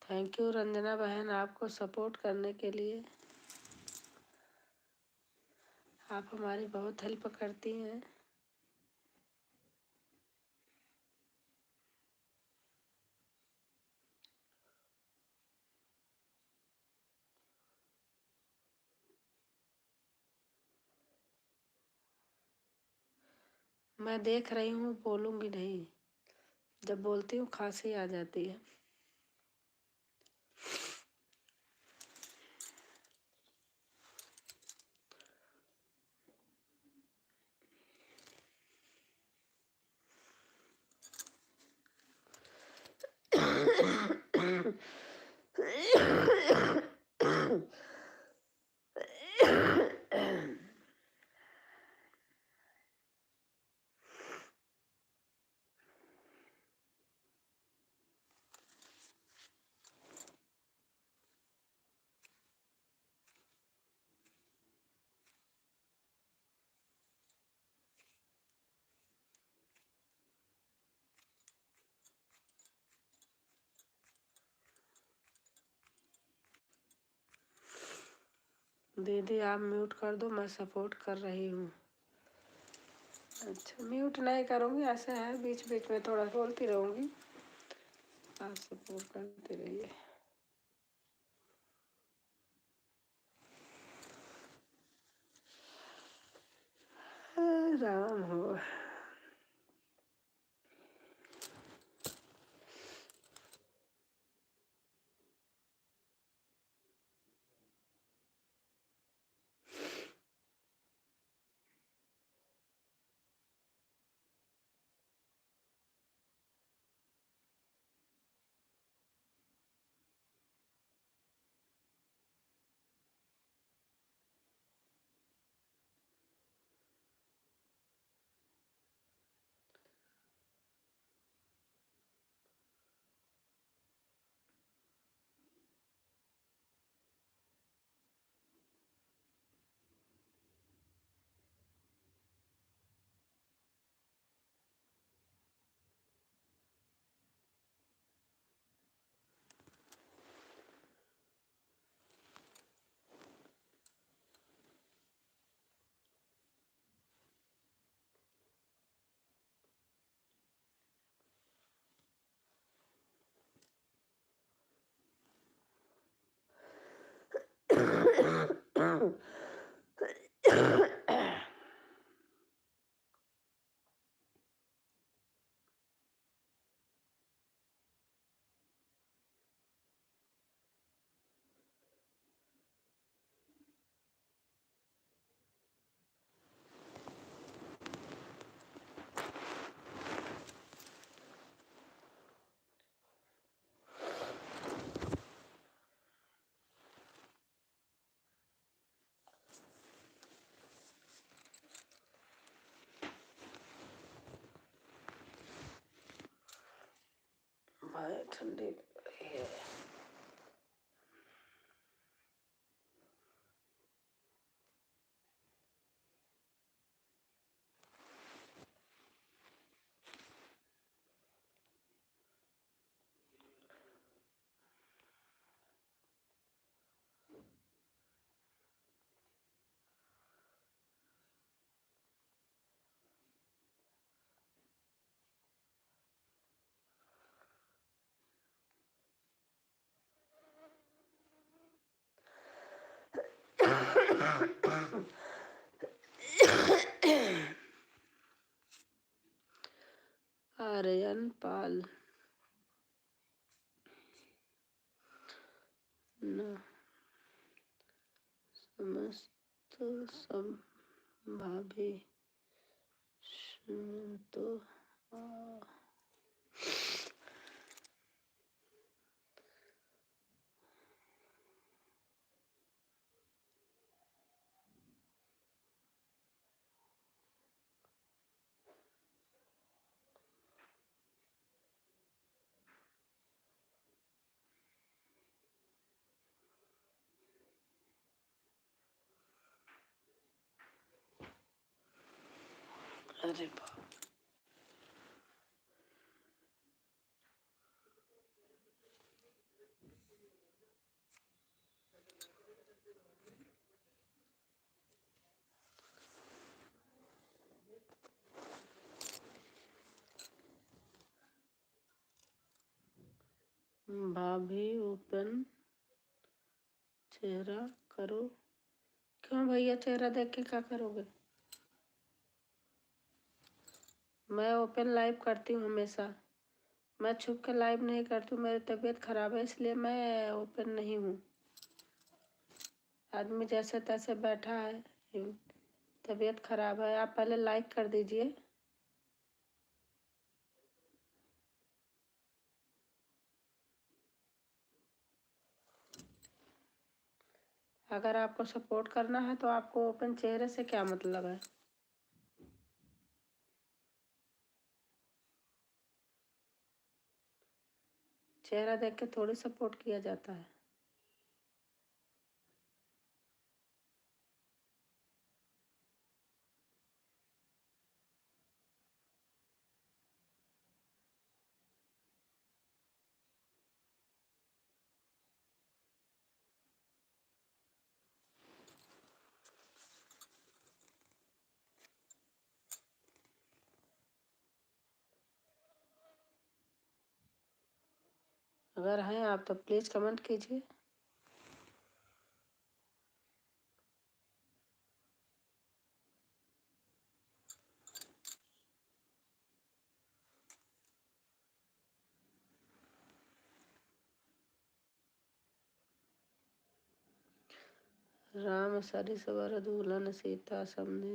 थैंक यू रंजना बहन, आपको सपोर्ट करने के लिए। आप हमारी बहुत हेल्प करती हैं। मैं देख रही हूँ, बोलूँगी नहीं। जब बोलती हूँ खांसी आ जाती है। दीदी आप म्यूट कर दो, मैं सपोर्ट कर रही हूँ। अच्छा म्यूट नहीं करूँगी, ऐसा है बीच बीच में थोड़ा बोलती रहूँगी, आप सपोर्ट करते रहिए। राम हो। है, ठंडी लग रही है। आर्यन पाल न समस्त संभावी तो अरे बाप, भाभी ओपन चेहरा करो। क्यों भैया, चेहरा देख के क्या करोगे? मैं ओपन लाइव करती हूँ हमेशा। मैं छुप के लाइव नहीं करती हूँ, मेरी तबीयत खराब है इसलिए मैं ओपन नहीं हूँ। आदमी जैसे तैसे बैठा है, तबीयत खराब है। आप पहले लाइक कर दीजिए। अगर आपको सपोर्ट करना है तो आपको ओपन चेहरे से क्या मतलब है? चेहरा देख के थोड़ी सपोर्ट किया जाता है। अगर हैं आप तो प्लीज़ कमेंट कीजिए। राम सरिस वर दुल्हन सीता समझी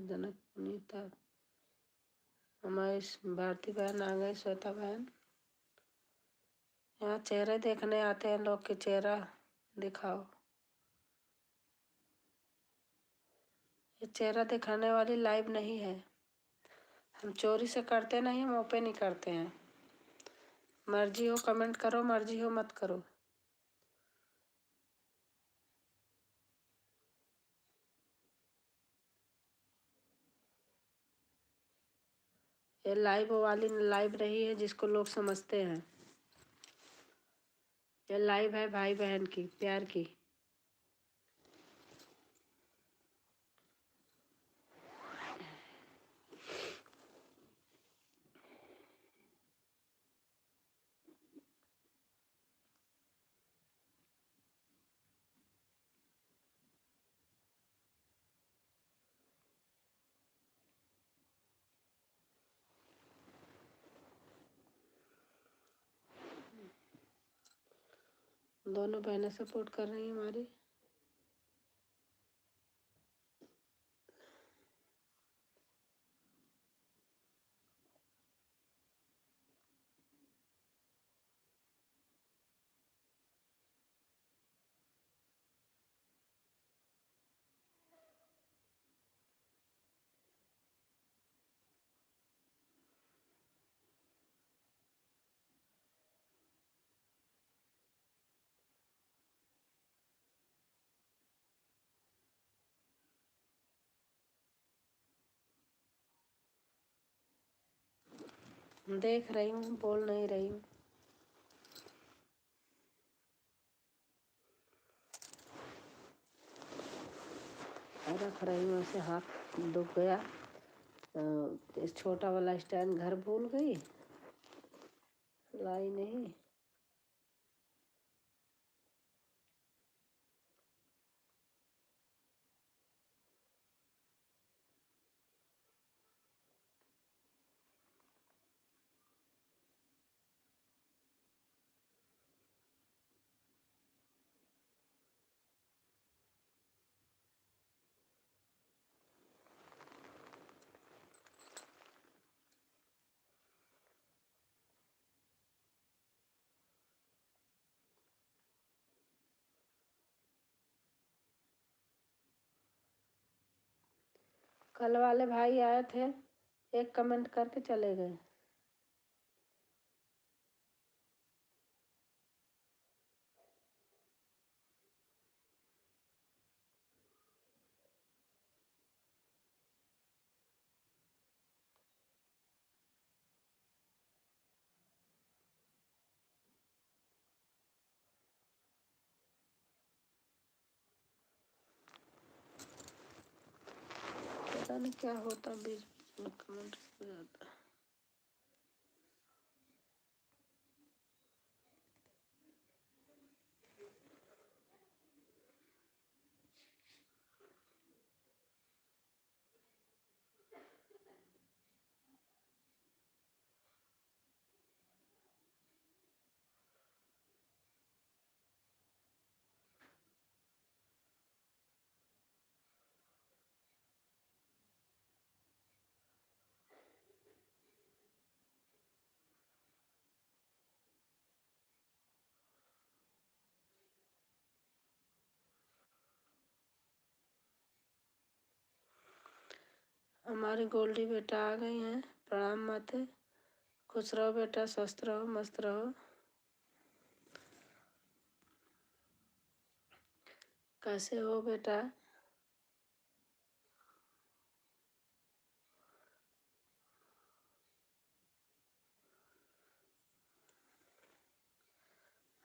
जनक पुनीता। हमारी भारती बहन आ गई, श्वेता बहन। यहाँ चेहरे देखने आते हैं लोग के, चेहरा दिखाओ। ये चेहरा दिखाने वाली लाइव नहीं है। हम चोरी से करते नहीं, हम ओपन ही करते हैं। मर्जी हो कमेंट करो, मर्जी हो मत करो। ये लाइव वाली लाइव रही है जिसको लोग समझते हैं। ये लाइव है भाई बहन की, प्यार की। दोनों बहनें सपोर्ट कर रही हैं हमारी। देख रही हूँ, बोल नहीं रही हूँ। रख रही हूँ, ऐसे हाथ दुख गया। इस छोटा वाला स्टैंड घर भूल गई, लाई नहीं। कल वाले भाई आए थे, एक कमेंट करके चले गए। पता नहीं क्या होता, बीच में कमेंट हो जाता। हमारी गोल्डी बेटा आ गई हैं। प्रणाम माते। खुश रहो बेटा, स्वस्थ रहो, मस्त रहो। कैसे हो बेटा?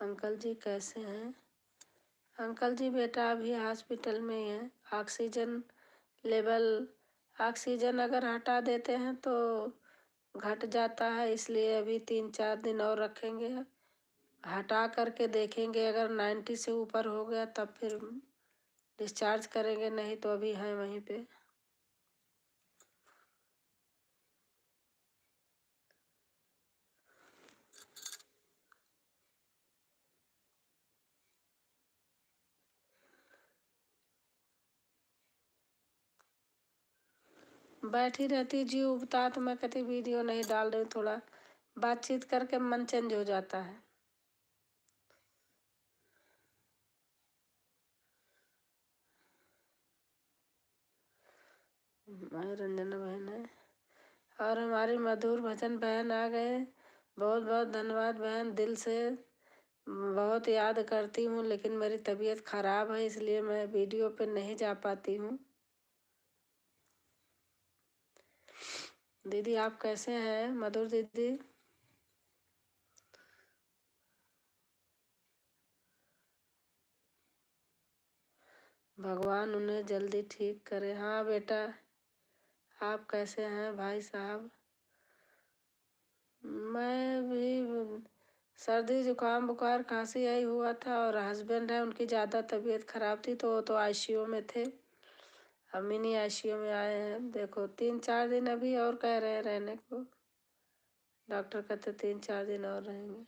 अंकल जी कैसे हैं? अंकल जी बेटा अभी हॉस्पिटल में ही हैं। ऑक्सीजन लेवल, ऑक्सीजन अगर हटा देते हैं तो घट जाता है, इसलिए अभी 3-4 दिन और रखेंगे। हटा करके देखेंगे, अगर 90 से ऊपर हो गया तब फिर डिस्चार्ज करेंगे, नहीं तो अभी हैं वहीं पे। बैठी रहती जी उबता, तो मैं कहती वीडियो नहीं डाल रही, थोड़ा बातचीत करके मन चेंज हो जाता है। मैं रंजना बहन है और हमारी मधुर भजन बहन आ गए। बहुत बहुत धन्यवाद बहन, दिल से बहुत याद करती हूँ, लेकिन मेरी तबीयत खराब है इसलिए मैं वीडियो पे नहीं जा पाती हूँ। दीदी आप कैसे हैं मधुर दीदी? भगवान उन्हें जल्दी ठीक करे। हाँ बेटा, आप कैसे हैं भाई साहब? मैं भी सर्दी जुकाम बुखार खांसी यही हुआ था, और हस्बैंड है उनकी ज़्यादा तबीयत खराब थी तो वो तो आईसीयू में थे। हम मिनी आईसीयू में आए हैं। देखो 3-4 दिन अभी और कह रहे हैं रहने को, डॉक्टर कहते 3-4 दिन और रहेंगे।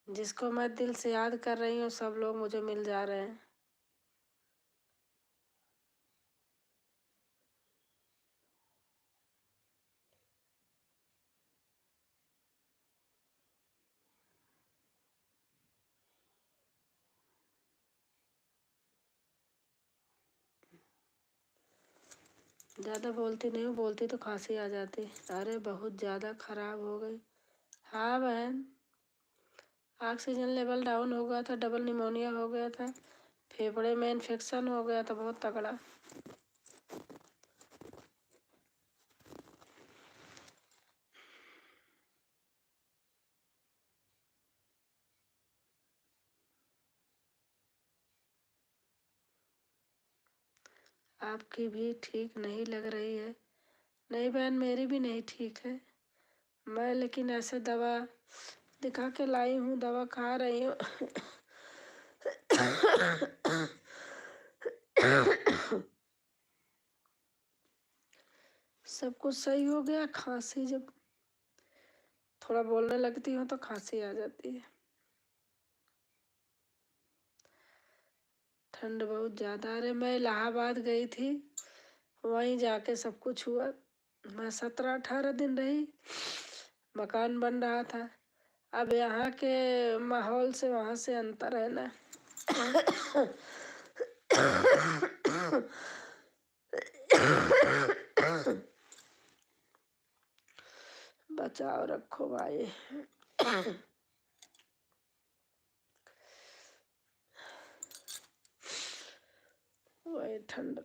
जिसको मैं दिल से याद कर रही हूँ सब लोग मुझे मिल जा रहे हैं। ज़्यादा बोलती नहीं हूँ, बोलती तो खांसी आ जाती। अरे बहुत ज़्यादा खराब हो गई। हाँ बहन, ऑक्सीजन लेवल डाउन हो गया था, डबल निमोनिया हो गया था, फेफड़े में इन्फेक्शन हो गया था बहुत तगड़ा। आपकी भी ठीक नहीं लग रही है? नहीं बहन, मेरी भी नहीं ठीक है। मैं लेकिन ऐसे दवा दिखा के लाई हूँ, दवा खा रही हूँ। सब कुछ सही हो गया। खांसी जब थोड़ा बोलने लगती हूँ तो खांसी आ जाती है। ठंड बहुत ज़्यादा। अरे मैं इलाहाबाद गई थी, वहीं जाके सब कुछ हुआ। मैं 17-18 दिन रही, मकान बन रहा था। अब यहाँ के माहौल से वहाँ से अंतर है ना। बचाव रखो भाई। वही ठंड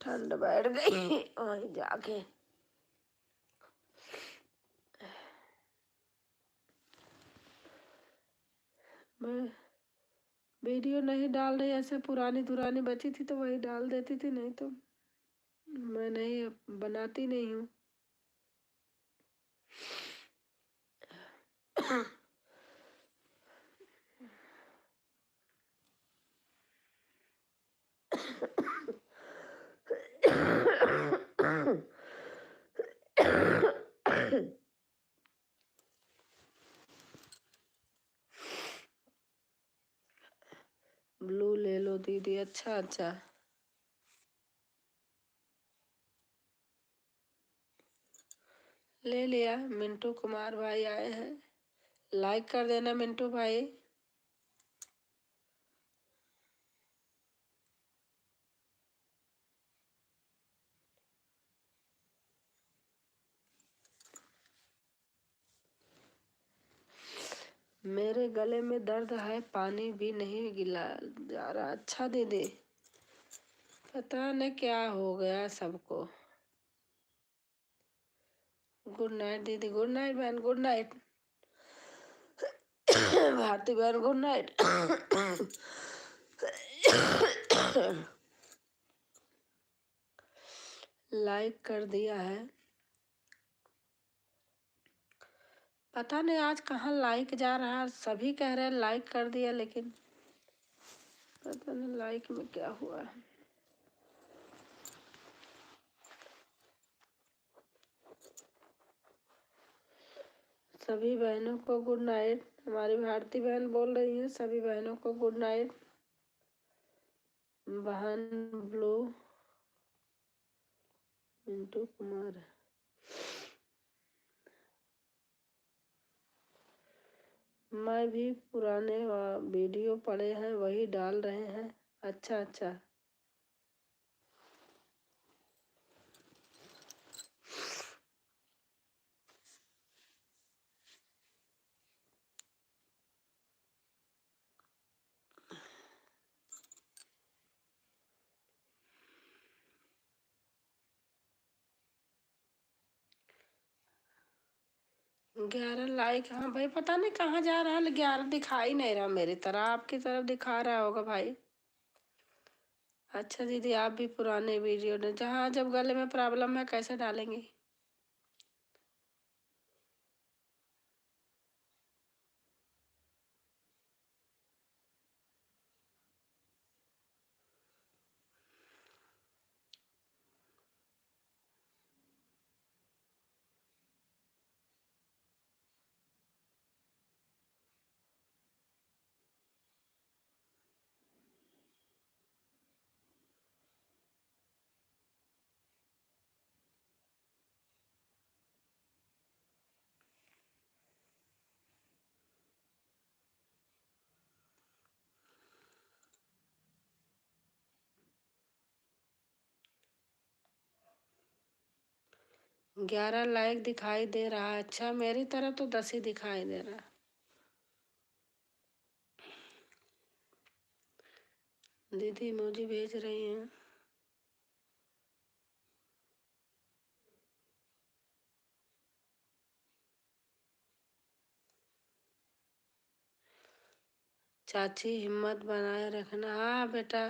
ठंड बैठ गई वहीं जाके। मैं वीडियो नहीं डाल रही, ऐसे पुरानी दुरानी बची थी तो वही डाल देती थी, नहीं तो मैं नहीं बनाती नहीं हूँ। ब्लू ले लो दीदी। अच्छा अच्छा, ले लिया। मिंटू कुमार भाई आए हैं, लाइक कर देना मिंटू भाई। मेरे गले में दर्द है, पानी भी नहीं गिला जा रहा। अच्छा दीदी, पता नहीं क्या हो गया सबको। गुड नाइट दीदी। गुड नाइट बहन, गुड नाइट। भारती बहन गुड नाइट। लाइक कर दिया है। पता नहीं आज कहाँ लाइक जा रहा है, सभी कह रहे हैं लाइक कर दिया, लेकिन पता नहीं लाइक में क्या हुआ है। सभी बहनों को गुड नाइट। हमारी भारती बहन बोल रही है सभी बहनों को गुड नाइट। बहन ब्लू, मिंटू कुमार। मैं भी पुराने वीडियो पड़े हैं वही डाल रहे हैं। अच्छा अच्छा, ग्यारह लाइक। हाँ भाई, पता नहीं कहाँ जा रहा है, 11 दिखाई नहीं रहा मेरी तरह, आपकी तरफ दिखा रहा होगा भाई। अच्छा दीदी, आप भी पुराने वीडियो ने जहाँ जब गले में प्रॉब्लम है कैसे डालेंगी। 11 लाइक दिखाई दे रहा है। अच्छा, मेरी तरफ तो 10 ही दिखाई दे रहा है। दीदी इमोजी भेज रही हैं। चाची हिम्मत बनाए रखना। हाँ बेटा,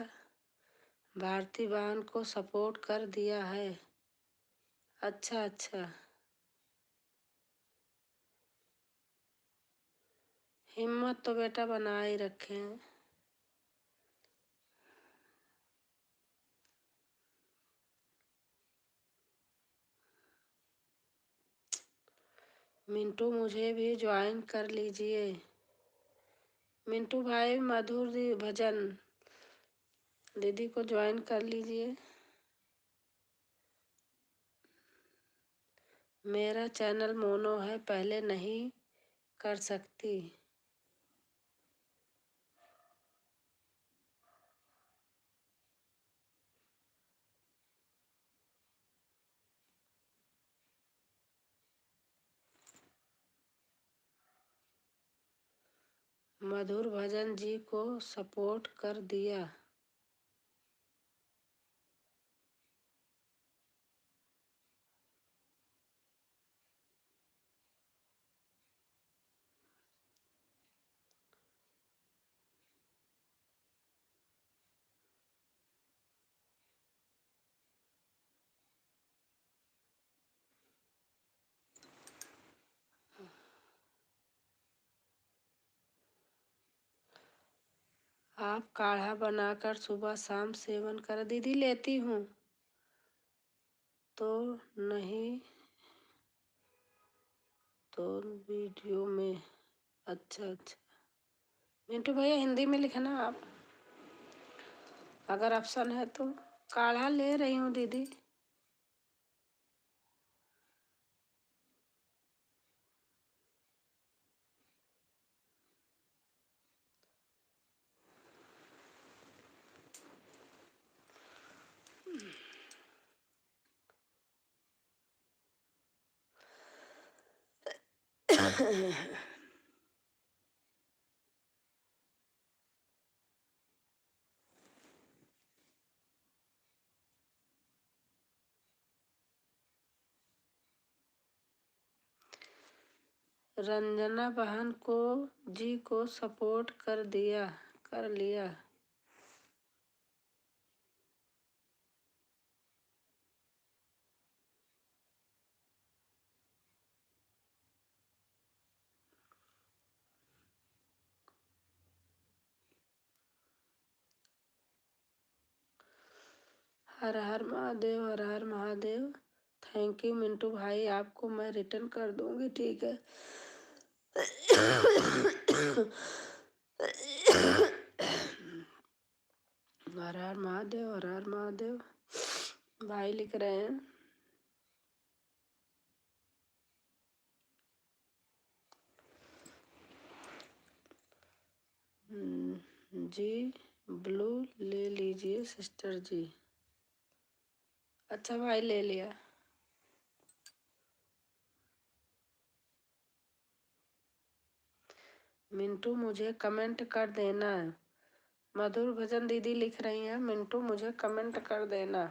भारती बहन को सपोर्ट कर दिया है। अच्छा अच्छा, हिम्मत तो बेटा बनाए ही रखे हैं। मिंटू मुझे भी ज्वाइन कर लीजिए। मिंटू भाई मधुर भजन दीदी को ज्वाइन कर लीजिए। मेरा चैनल मोनो है, पहले नहीं कर सकती। मधुर भजन जी को सपोर्ट कर दिया। आप काढ़ा बनाकर सुबह शाम सेवन कर। दीदी लेती हूँ तो नहीं तो वीडियो में। अच्छा अच्छा, मिंटू भैया हिंदी में लिखना आप, अगर ऑप्शन है तो। काढ़ा ले रही हूँ दीदी। रंजना बहन को जी को सपोर्ट कर लिया। हर हर महादेव, हर हर महादेव। थैंक यू मिंटू भाई, आपको मैं रिटर्न कर दूंगी, ठीक है। हर हर महादेव, हर हर महादेव भाई लिख रहे हैं। जी ब्लू ले लीजिए सिस्टर जी। अच्छा भाई, ले लिया। मिंटू मुझे कमेंट कर देना। मधुर भजन दीदी लिख रही हैं, मिंटू मुझे कमेंट कर देना।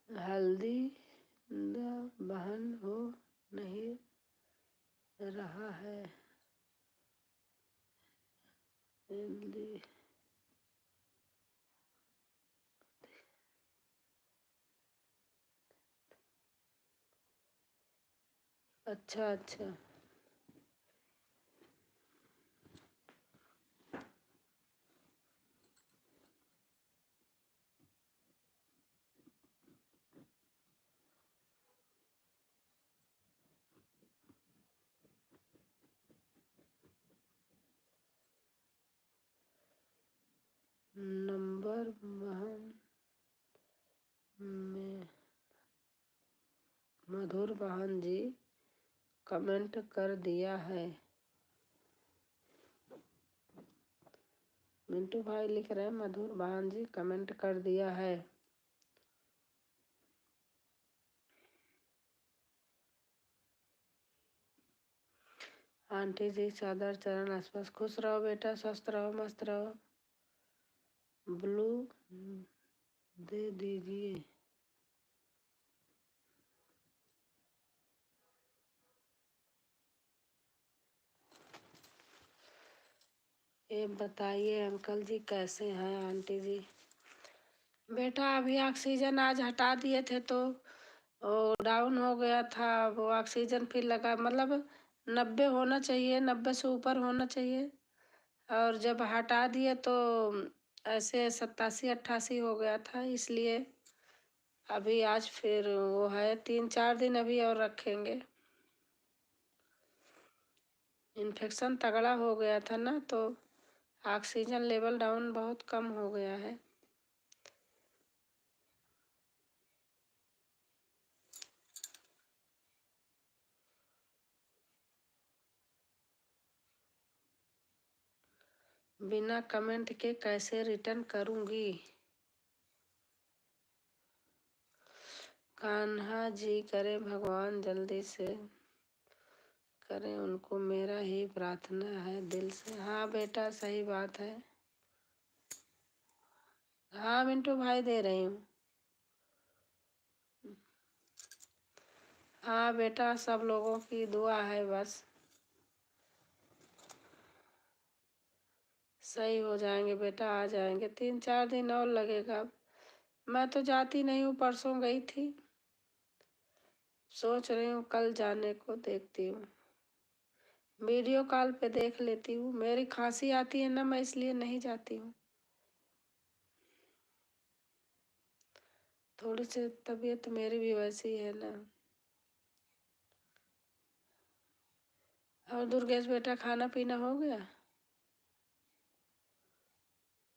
हल्दी बहन हो नहीं रहा है। हल्दी। अच्छा अच्छा, नंबर बहन में मधुर बहन जी कमेंट कर दिया है। मिंटू भाई लिख रहे हैं मधुर बहन जी कमेंट कर दिया है। आंटी जी चादर चरण आसपास खुश रहो बेटा, स्वस्थ रहो, मस्त रहो। ब्लू दे दीजिए। ये बताइए अंकल जी कैसे हैं? आंटी जी बेटा अभी ऑक्सीजन आज हटा दिए थे तो वो डाउन हो गया था। वो ऑक्सीजन फिर लगा, मतलब 90 होना चाहिए, 90 से ऊपर होना चाहिए, और जब हटा दिए तो ऐसे 87-88 हो गया था। इसलिए अभी आज फिर वो है 3-4 दिन अभी और रखेंगे। इन्फेक्शन तगड़ा हो गया था ना, तो ऑक्सीजन लेवल डाउन बहुत कम हो गया है। बिना कमेंट के कैसे रिटर्न करूँगी? कान्हा जी करे भगवान जल्दी से करें उनको, मेरा ही प्रार्थना है दिल से। हाँ बेटा सही बात है। हाँ मिंटू भाई दे रही हूँ। हाँ बेटा सब लोगों की दुआ है, बस सही हो जाएंगे बेटा, आ जाएंगे। 3-4 दिन और लगेगा। मैं तो जाती नहीं हूँ, परसों गई थी, सोच रही हूँ कल जाने को, देखती हूँ। वीडियो कॉल पे देख लेती हूँ। मेरी खांसी आती है ना, मैं इसलिए नहीं जाती हूँ। थोड़ी सी तबीयत मेरी भी वैसी है ना। और दुर्गेश बेटा खाना पीना हो गया?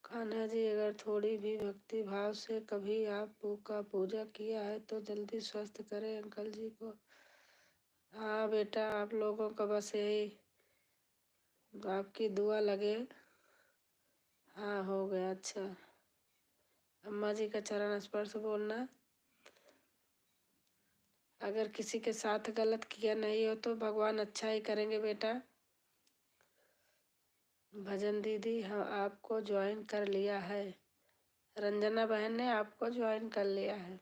कान्हा जी अगर थोड़ी भी भक्ति भाव से कभी आपका पूजा किया है तो जल्दी स्वस्थ करें अंकल जी को। हाँ बेटा आप लोगों का बस यही आपकी दुआ लगे। हाँ हो गया। अच्छा अम्मा जी का चरण स्पर्श बोलना। अगर किसी के साथ गलत किया नहीं हो तो भगवान अच्छा ही करेंगे बेटा। भजन दीदी हाँ आपको ज्वाइन कर लिया है। रंजना बहन ने आपको ज्वाइन कर लिया है।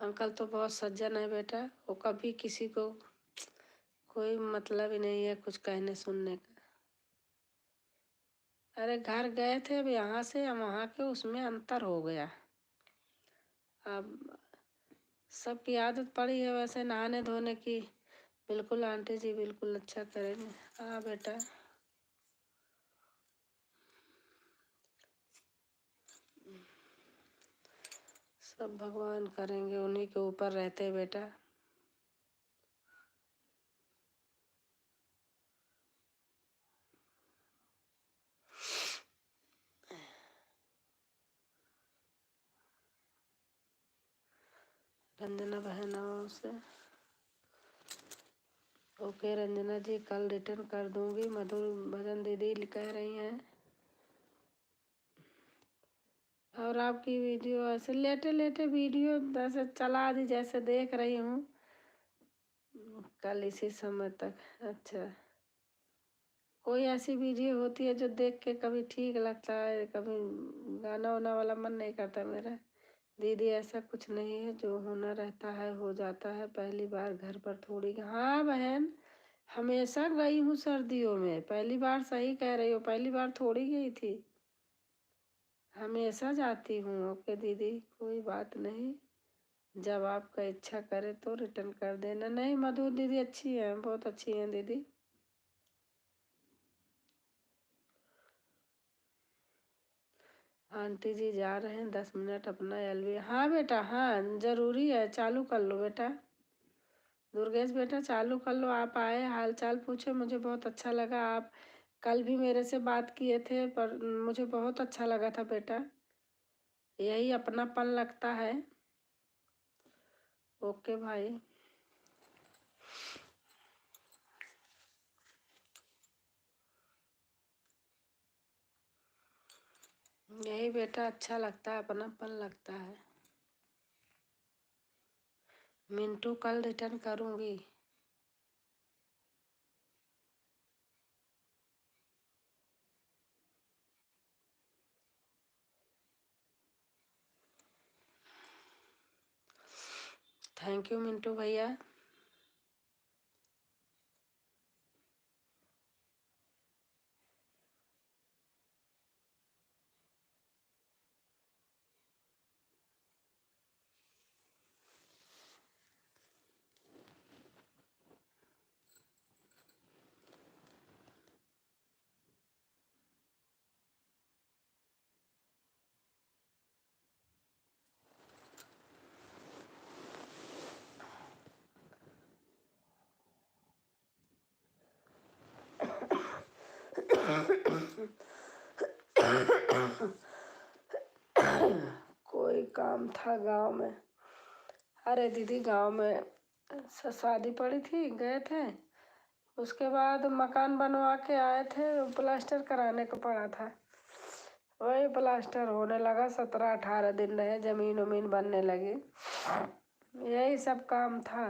अंकल तो बहुत सज्जन है बेटा, वो कभी किसी को कोई मतलब ही नहीं है कुछ कहने सुनने का। अरे घर गए थे, अब यहाँ से वहाँ के उसमें अंतर हो गया। अब सबकी आदत पड़ी है वैसे नहाने धोने की। बिल्कुल आंटी जी बिल्कुल अच्छा करेंगे। हाँ बेटा सब भगवान करेंगे, उन्हीं के ऊपर रहते बेटा। रंजना बहनों से ओके रंजना जी कल रिटर्न कर दूंगी। मधुर भजन दीदी कह रही हैं। और आपकी वीडियो ऐसे लेटे लेटे वीडियो जैसे चला दी, जैसे देख रही हूँ कल इसी समय तक। अच्छा कोई ऐसी वीडियो होती है जो देख के कभी ठीक लगता है, कभी गाना वाना वाला मन नहीं करता मेरा। दीदी ऐसा कुछ नहीं है, जो होना रहता है हो जाता है। पहली बार घर पर थोड़ी। हाँ बहन हमेशा गई हूँ सर्दियों में। पहली बार सही कह रही हो, पहली बार थोड़ी गई थी, हमेशा जाती हूँ। ओके दीदी कोई बात नहीं, जब आपका इच्छा करे तो रिटर्न कर देना। नहीं मधु दीदी अच्छी है, बहुत अच्छी है दीदी। आंटी जी जा रहे हैं 10 मिनट अपना एलवी। हाँ बेटा हाँ जरूरी है, चालू कर लो बेटा। दुर्गेश बेटा चालू कर लो। आप आए हाल चाल पूछे, मुझे बहुत अच्छा लगा। आप कल भी मेरे से बात किए थे, पर मुझे बहुत अच्छा लगा था बेटा। यही अपनापन लगता है। ओके भाई। यही बेटा अच्छा लगता है, अपनापन लगता है। मिंटू कल रिटर्न करूँगी। थैंक यू मिंटू भैया। कोई काम था गांव में। अरे दीदी गांव में शादी पड़ी थी, गए थे। उसके बाद मकान बनवा के आए थे, प्लास्टर कराने को पड़ा था। वही प्लास्टर होने लगा, 17-18 दिन रहे, जमीन वमीन बनने लगी। यही सब काम था।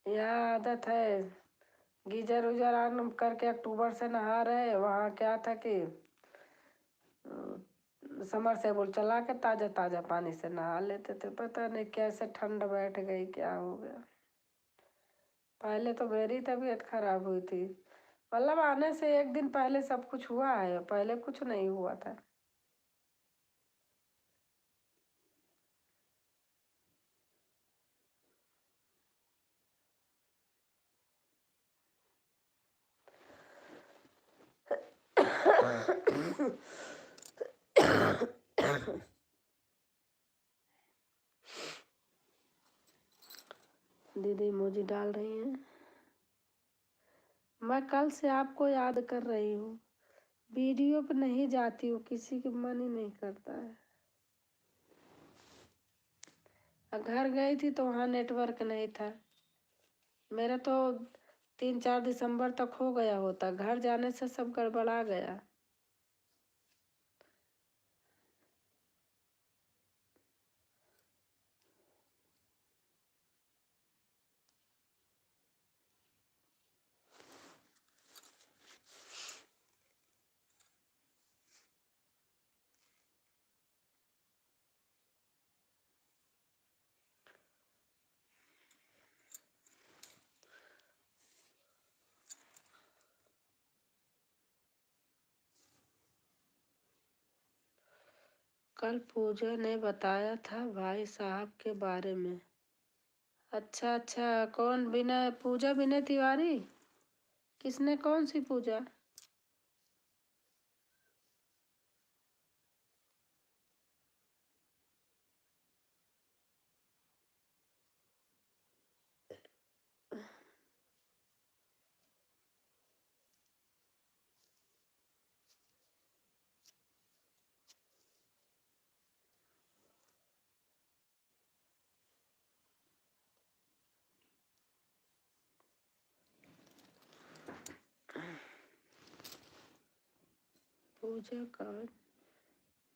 यहाँ आदत है, गीजर उजर ऑन करके अक्टूबर से नहा रहे। वहाँ क्या था कि समरसेबुल चला के ताज़ा ताज़ा पानी से नहा लेते थे। पता नहीं कैसे ठंड बैठ गई, क्या हो गया। पहले तो मेरी तबीयत खराब हुई थी, मतलब आने से एक दिन पहले सब कुछ हुआ है, पहले कुछ नहीं हुआ था। दीदी मुझे डाल रही हैं। मैं कल से आपको याद कर रही हूँ, वीडियो पे नहीं जाती हूँ, किसी की मन ही नहीं करता है। घर गई थी तो वहाँ नेटवर्क नहीं था। मेरा तो 3-4 दिसंबर तक हो गया होता, घर जाने से सब गड़बड़ा गया। कल पूजा ने बताया था भाई साहब के बारे में। अच्छा अच्छा, कौन? विनय, पूजा विनय तिवारी? किसने, कौन सी पूजा? पूजा का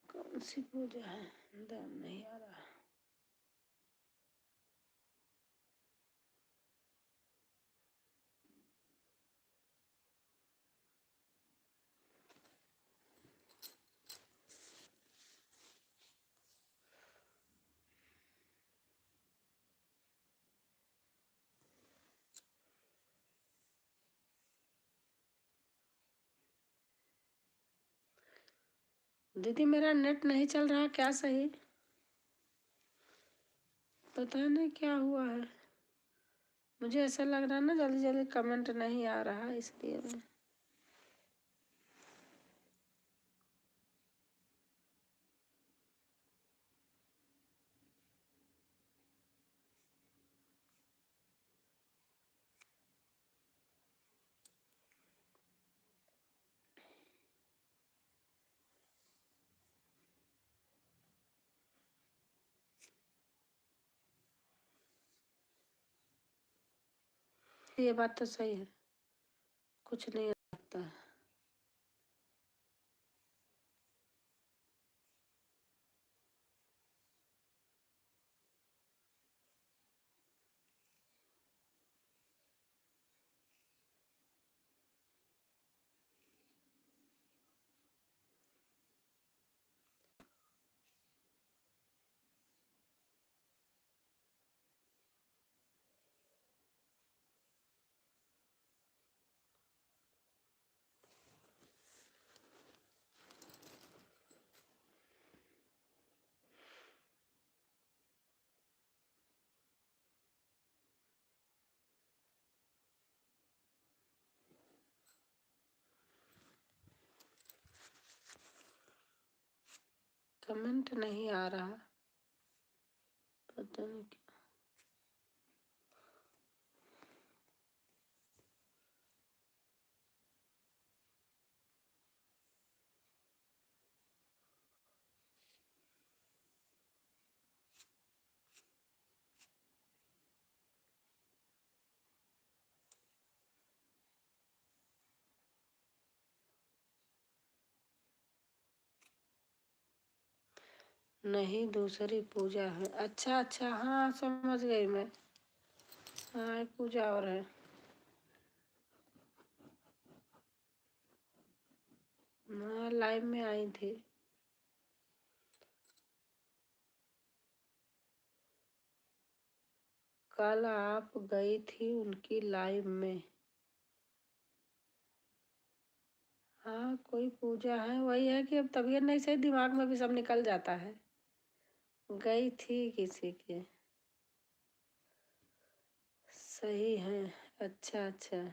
कौन सी पूजा है? ध्यान नहीं आ रहा। दीदी मेरा नेट नहीं चल रहा क्या सही? पता नहीं क्या हुआ है। मुझे ऐसा लग रहा है ना, जल्दी जल्दी कमेंट नहीं आ रहा, इसलिए मैं ये बात तो सही है, कुछ नहीं लगता है। कमेंट नहीं आ रहा, पता नहीं क्यों। नहीं, दूसरी पूजा है। अच्छा अच्छा, हाँ समझ गई मैं। हाँ, एक पूजा और है। हाँ, लाइव में आई थी। कल आप गई थी उनकी लाइव में। हाँ, कोई पूजा है, वही है कि अब तबीयत नहीं सही, दिमाग में भी सब निकल जाता है। गई थी किसी के। सही है। अच्छा अच्छा।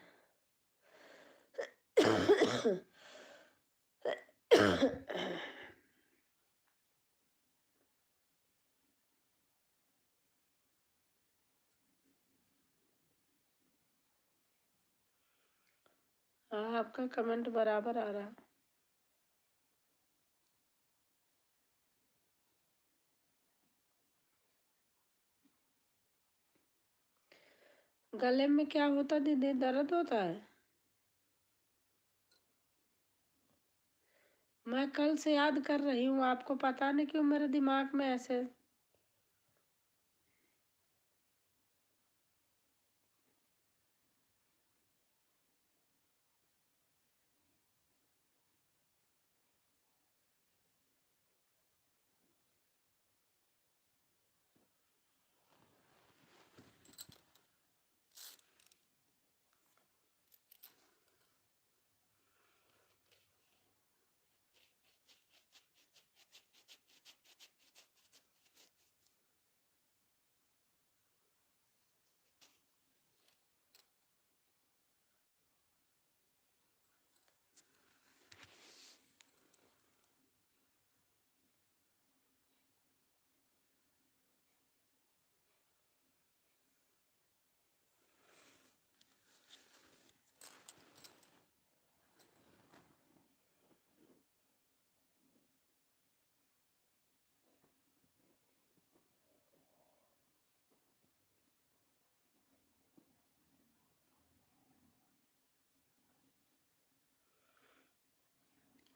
हाँ, आपका कमेंट बराबर आ रहा। गले में क्या होता दीदी, दर्द होता है? मैं कल से याद कर रही हूँ, आपको पता नहीं क्यों मेरे दिमाग में ऐसे।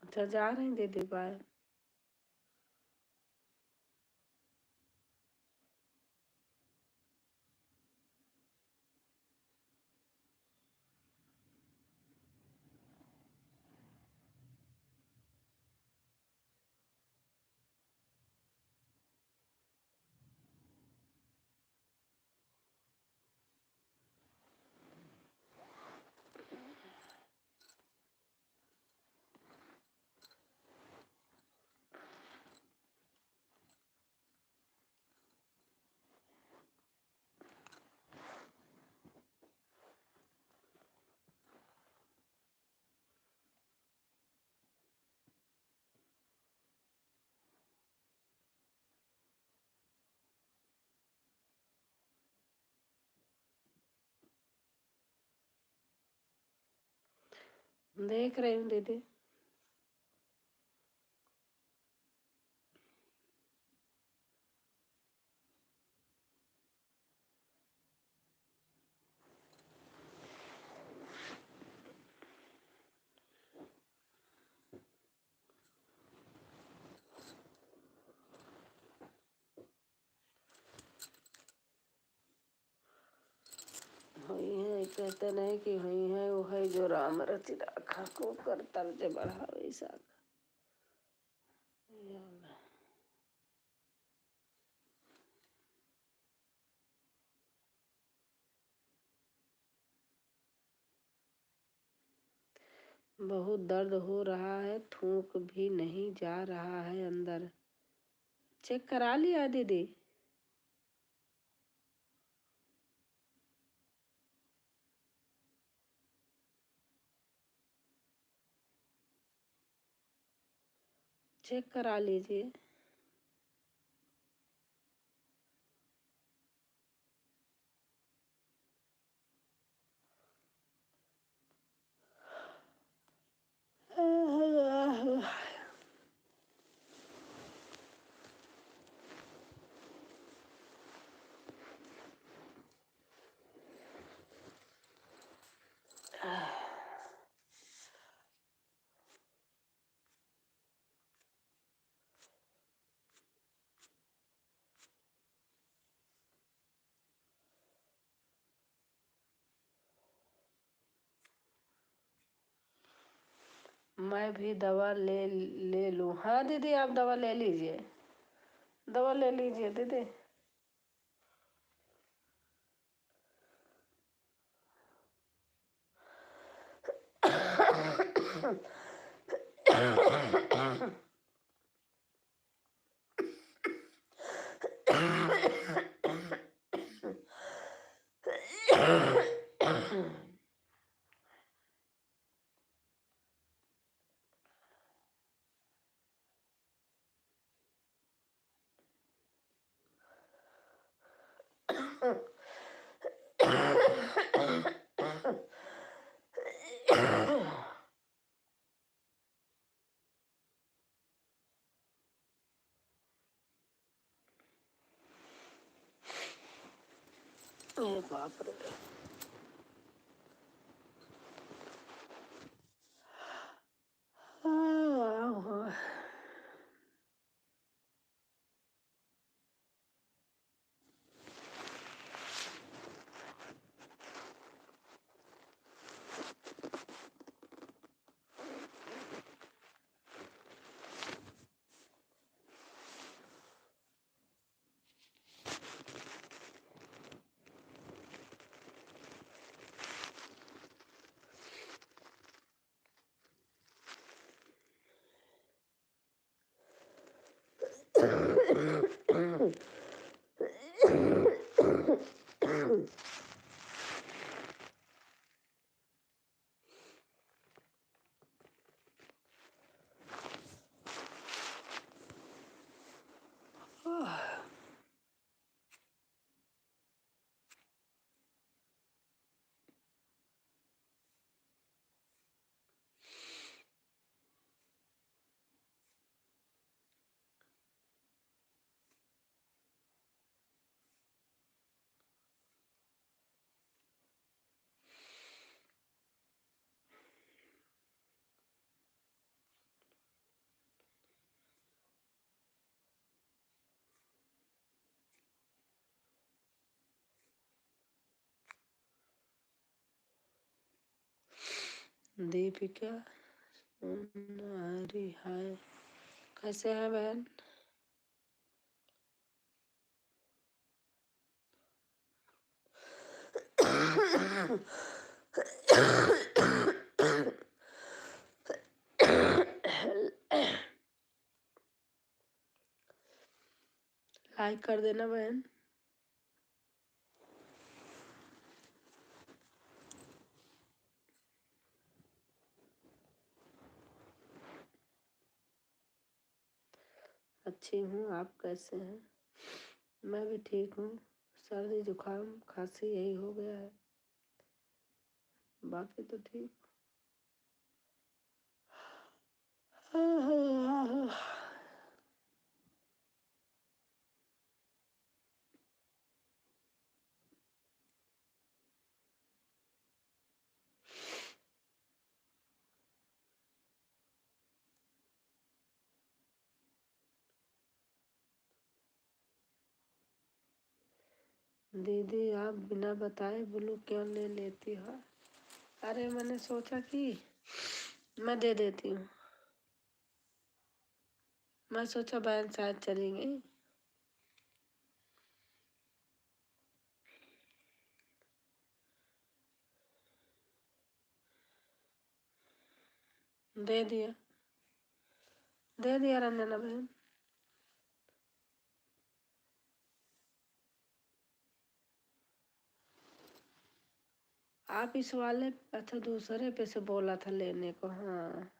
अच्छा, जा रही दीदी, बाय। देख रही हूँ दीदी। कहते नहीं कि वही है वो है जो राम रचि राखा को कर तर्ज बढ़ावे साखा। बहुत दर्द हो रहा है, थूक भी नहीं जा रहा है अंदर। चेक करा लिया दीदी? चेक करा लीजिए। मैं भी दवा ले लूँ? हाँ दीदी, आप दवा ले लीजिए, दवा ले लीजिए दीदी। बाप रे। दीपिका अरे हाय, कैसे हैं बहन? लाइक कर देना बहन। अच्छी हूँ, आप कैसे हैं? मैं भी ठीक हूँ, सर्दी जुकाम खांसी यही हो गया है, बाकी तो ठीक। दीदी आप बिना बताए ब्लू क्यों ले लेती हो? अरे मैंने सोचा कि मैं दे देती हूँ। मैं सोचा बहन शायद चली गई। दे दिया, दे दिया रंजना बहन। आप इस वाले, अच्छा दूसरे पे से बोला था लेने को। हाँ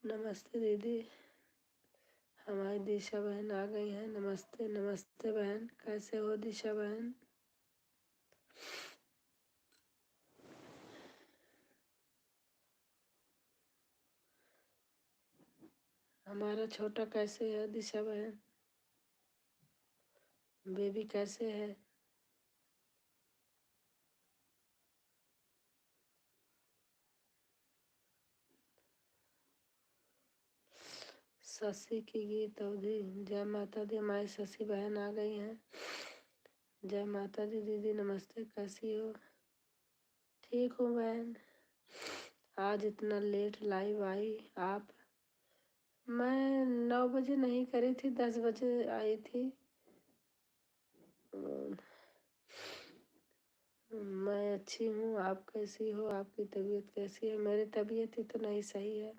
नमस्ते दीदी, हमारी दिशा बहन आ गई है। नमस्ते नमस्ते बहन, कैसे हो दिशा बहन? हमारा छोटा कैसे है दिशा बहन? बेबी कैसे है? शशि की गीत अवधि, जय माता दी, हमारी शशि बहन आ गई हैं। जय माता दी दीदी, नमस्ते, कैसी हो? ठीक हूँ बहन। आज इतना लेट लाइव आई आप? मैं 9 बजे नहीं करी थी, 10 बजे आई थी। मैं अच्छी हूँ, आप कैसी हो? आपकी तबीयत कैसी है? मेरी तबीयत ही तो नहीं सही है।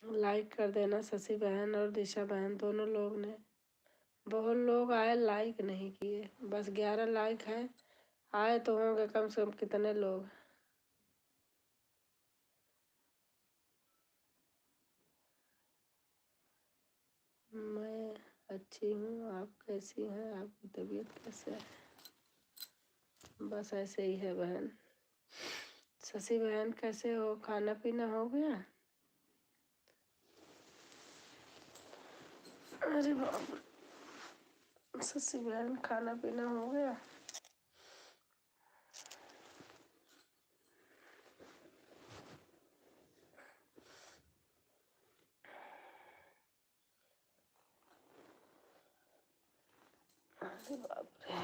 लाइक कर देना शशि बहन और दिशा बहन, दोनों लोग ने। बहुत लोग आए, लाइक नहीं किए, बस 11 लाइक है। आए तो होंगे कम से कम कितने लोग? मैं अच्छी हूँ, आप कैसी हैं? आपकी तबीयत कैसे है? बस ऐसे ही है बहन। शशि बहन कैसे हो? खाना पीना हो गया? अरे बाप, शशि बहन खाना पीना हो गया? अरे बाप रे।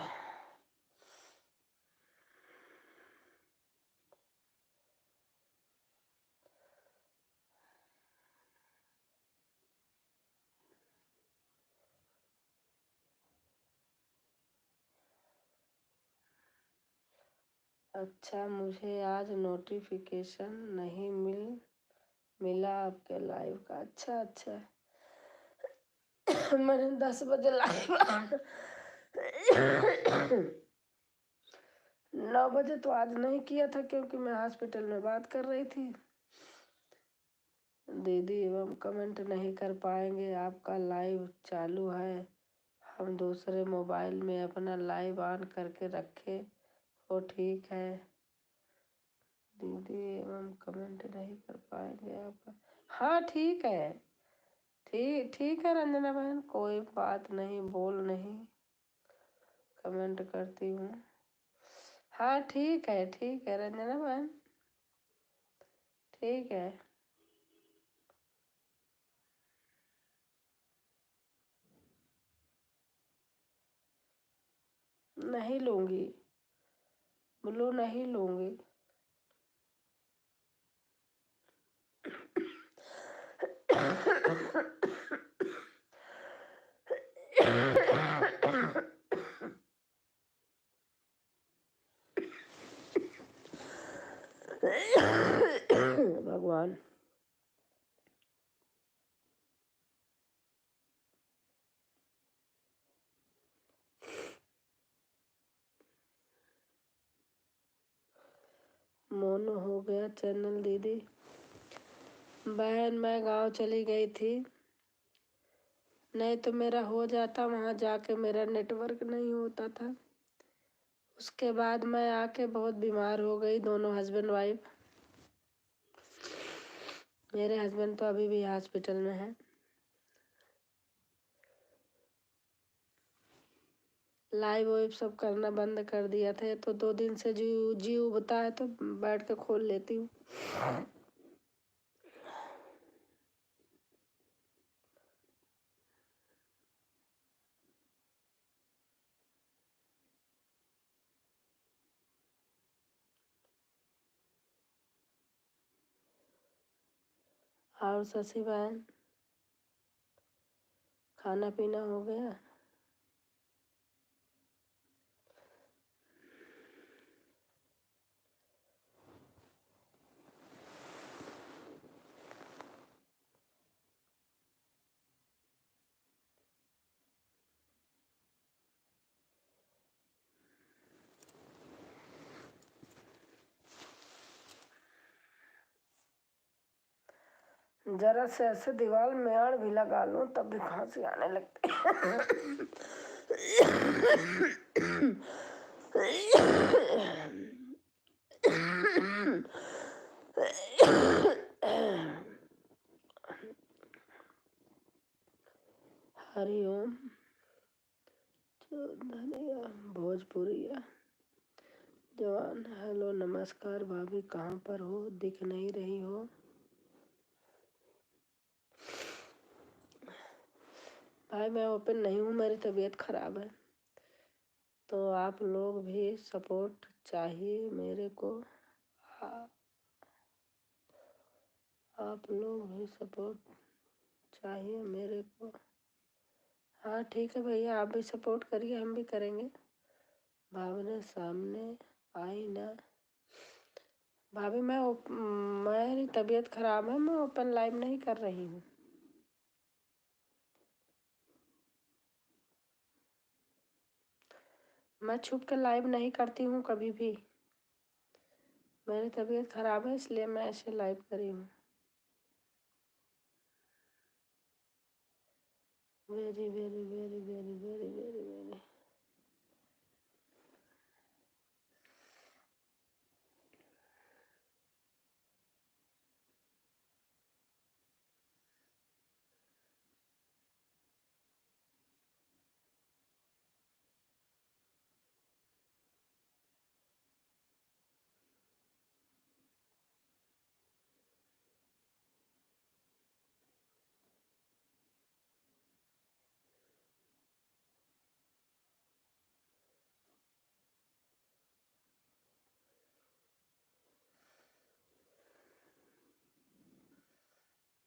अच्छा, मुझे आज नोटिफिकेशन नहीं मिला आपके लाइव का। अच्छा अच्छा, मैंने 10 बजे लाइव 9 बजे तो आज नहीं किया था क्योंकि मैं हॉस्पिटल में बात कर रही थी। दीदी एवं कमेंट नहीं कर पाएंगे, आपका लाइव चालू है। हम दूसरे मोबाइल में अपना लाइव ऑन करके रखे, वो ठीक है। दीदी एवं कमेंट नहीं कर पाएंगे आपका। हाँ ठीक है, ठीक ठीक है रंजना बहन, कोई बात नहीं, बोल नहीं, कमेंट करती हूँ। हाँ ठीक है रंजना बहन, ठीक है। नहीं लूँगी, ब्लू नहीं लूँगी। भगवान। मोनो हो गया चैनल दीदी। बहन मैं गांव चली गई थी, नहीं तो मेरा हो जाता, वहाँ जाके मेरा नेटवर्क नहीं होता था। उसके बाद मैं आके बहुत बीमार हो गई, दोनों हस्बैंड वाइफ। मेरे हस्बैंड तो अभी भी हॉस्पिटल में हैं। लाइव वाइव सब करना बंद कर दिया था, तो 2 दिन से जी उबता है तो बैठ के खोल लेती हूँ। और शशि बहन, खाना पीना हो गया? जरा से ऐसे दीवार में आड़ भी लगा लूं तब भी खांसी आने लगती हरिओम धनिया भोजपुरिया जवान। हेलो नमस्कार भाभी, कहाँ पर हो, दिख नहीं रही हो? भाई मैं ओपन नहीं हूँ, मेरी तबीयत खराब है, तो आप लोग भी सपोर्ट चाहिए मेरे को। आप लोग भी सपोर्ट चाहिए मेरे को। हाँ ठीक है भैया, आप भी सपोर्ट करिए, हम भी करेंगे। भावना सामने आई ना? भाभी मेरी तबीयत खराब है, मैं ओपन लाइव नहीं कर रही हूँ। मैं छुप के लाइव नहीं करती हूँ कभी भी। मेरी तबीयत खराब है इसलिए मैं ऐसे लाइव करी हूँ। Very very very very very very very.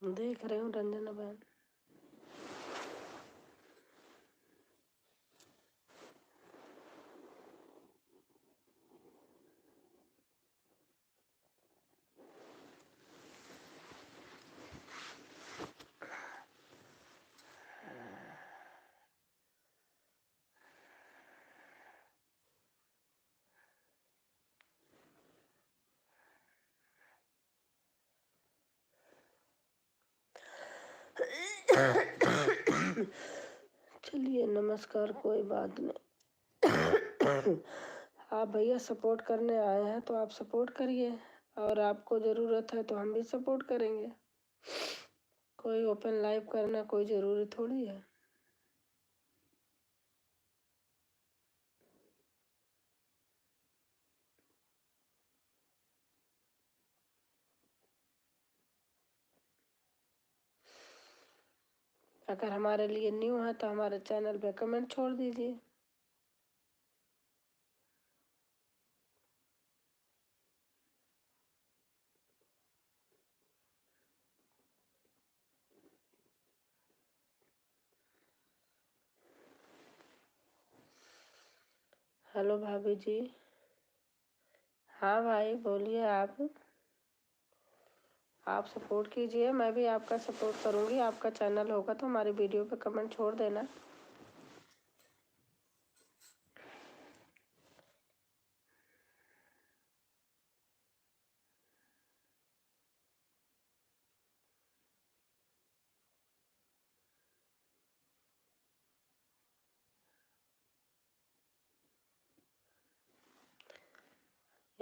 देख रही हूँ रंजना बहन। चलिए नमस्कार, कोई बात नहीं। आप भैया सपोर्ट करने आए हैं तो आप सपोर्ट करिए, और आपको ज़रूरत है तो हम भी सपोर्ट करेंगे। कोई ओपन लाइव करना कोई ज़रूरी थोड़ी है। अगर हमारे लिए न्यू है तो हमारे चैनल पे कमेंट छोड़ दीजिए। हेलो भाभी जी। हाँ भाई बोलिए। आप सपोर्ट कीजिए, मैं भी आपका सपोर्ट करूँगी। आपका चैनल होगा तो हमारी वीडियो पे कमेंट छोड़ देना।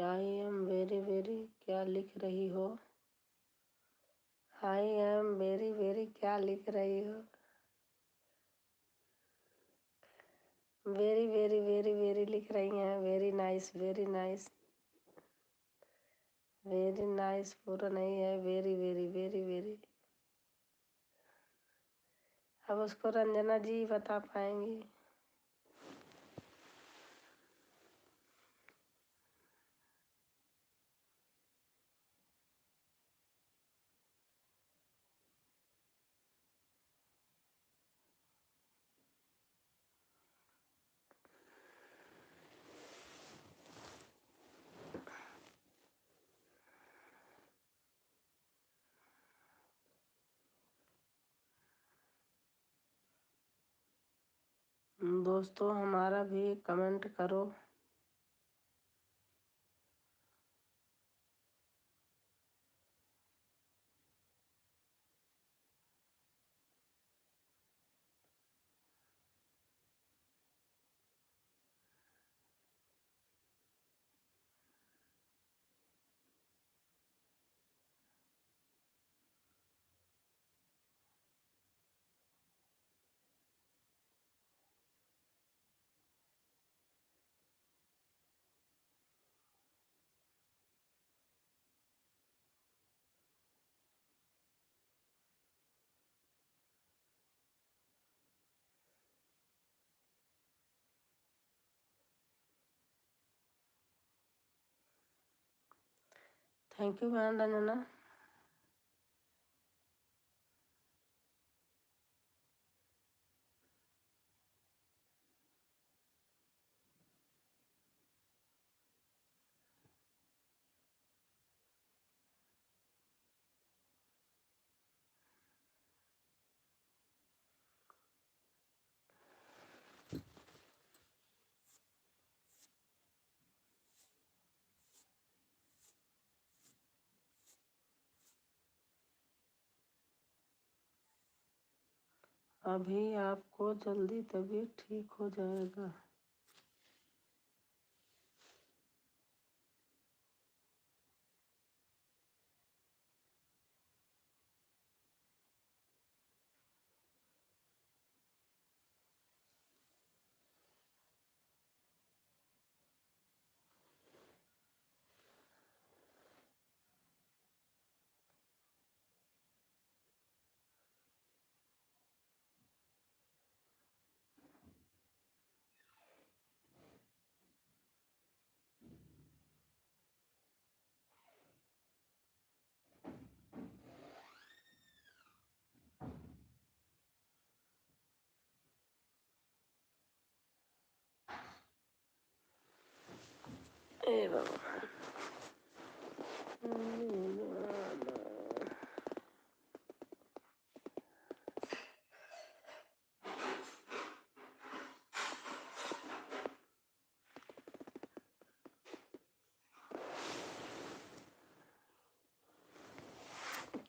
आई एम वेरी वेरी क्या लिख रही हो? आई एम वेरी वेरी क्या लिख रही हो? वेरी वेरी वेरी वेरी लिख रही हैं। Very nice very nice very nice पूरा नहीं है। Very very very very. अब उसको रंजना जी बता पाएंगी। दोस्तों हमारा भी कमेंट करो। Thank you ma'am Ranjana. अभी आपको जल्दी तबीयत ठीक हो जाएगा। ए बाबा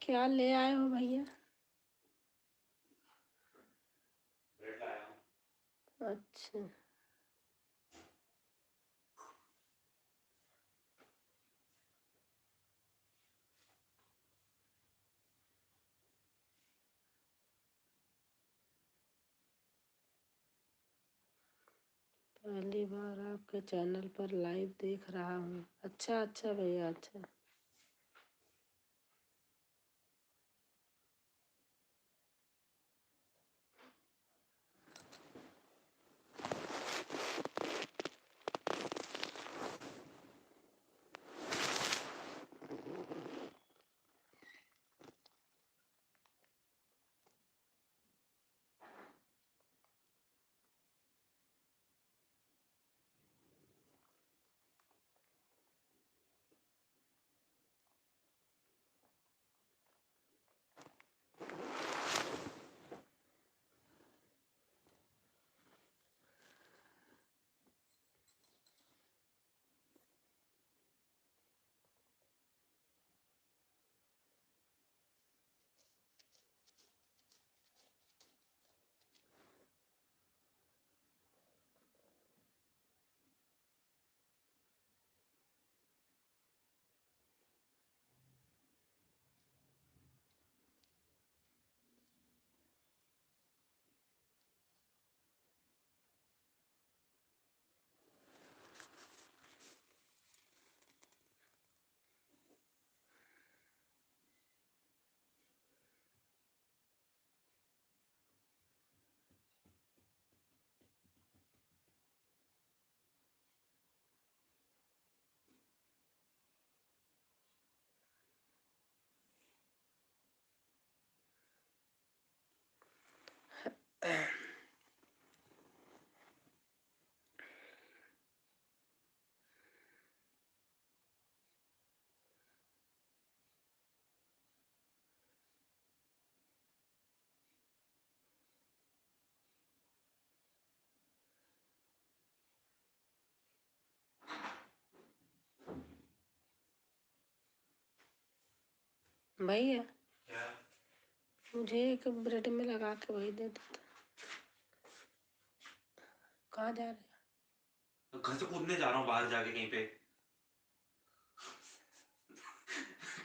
क्या ले आए हो भैया? अच्छा पहली बार आपके चैनल पर लाइव देख रहा हूँ। अच्छा अच्छा भैया अच्छा। भैया मुझे एक ब्रेड में लगा के वही दे देता। कहाँ जा रहे हैं? घर से कूदने जा रहा हूँ बाहर जाके कहीं पे।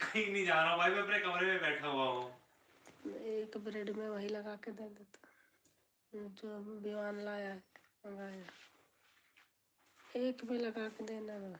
कहीं नहीं जा रहा हूँ भाई, मैं अपने कमरे में बैठा हुआ हूँ। एक ब्रेड में वही लगा के दे देता जो विमान लाया है, मंगाया। एक में लगा के देना ना।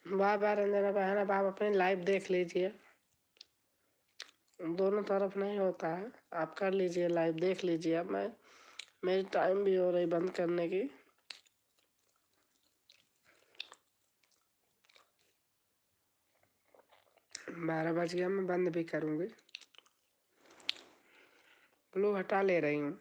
बार बार रंजना बहन, अब आप अपनी लाइव देख लीजिए। दोनों तरफ नहीं होता है, आप कर लीजिए, लाइव देख लीजिए। अब मेरी टाइम भी हो रही बंद करने की। 12 बज गया, मैं बंद भी करूँगी। ब्लू हटा ले रही हूँ।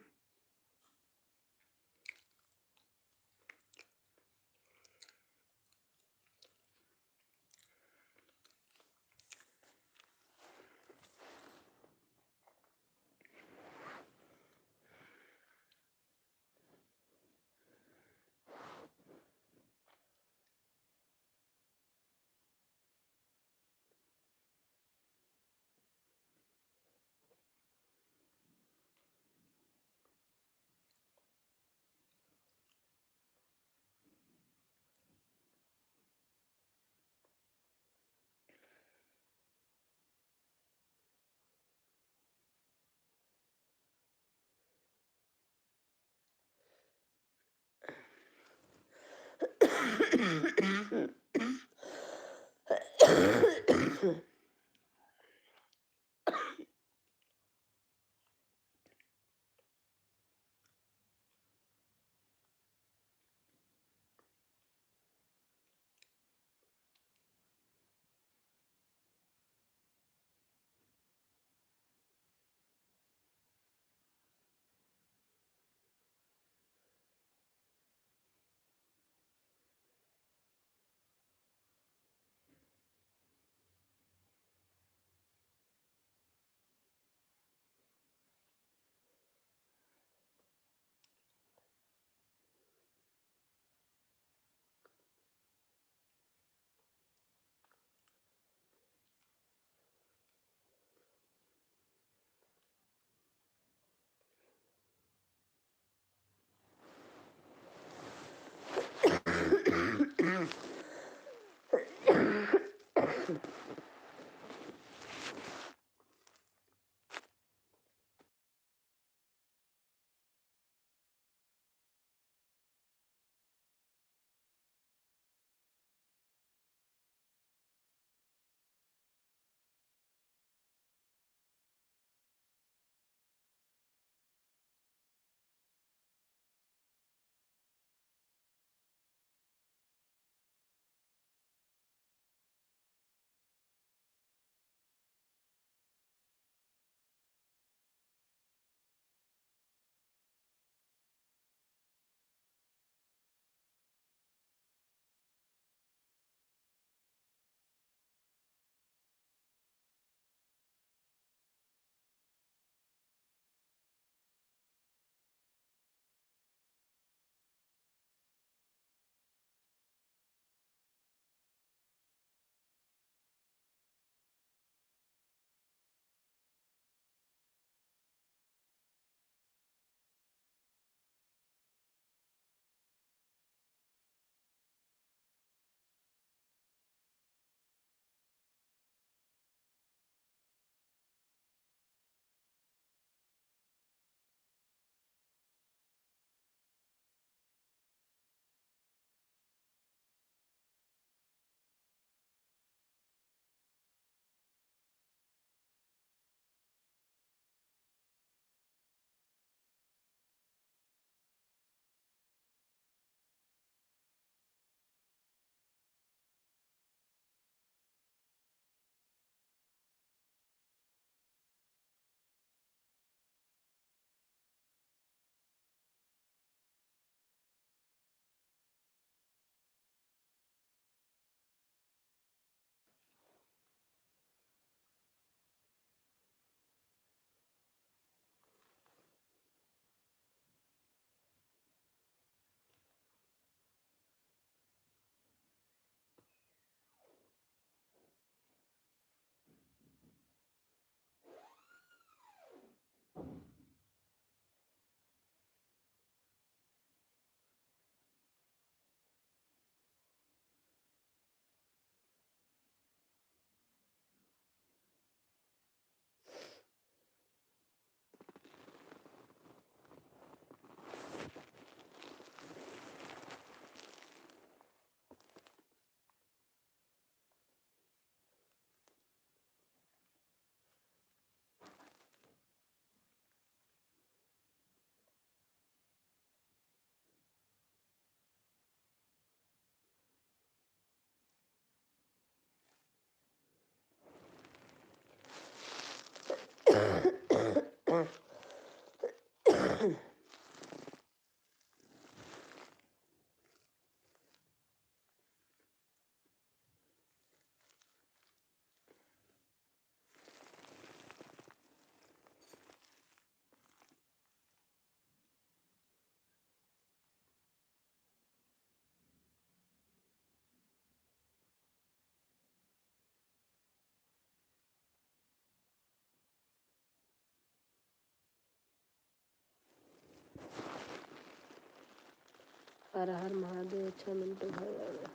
हर हर महादेव। अच्छा मिंटू भाई आ गए।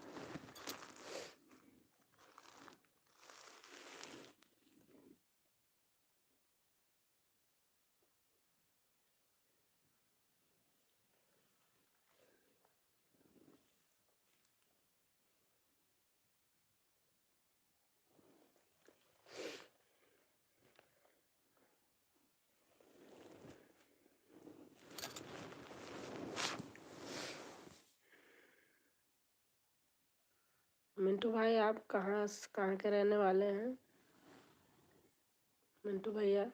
मिंटू भाई आप कहाँ के रहने वाले हैं मिंटू भैया?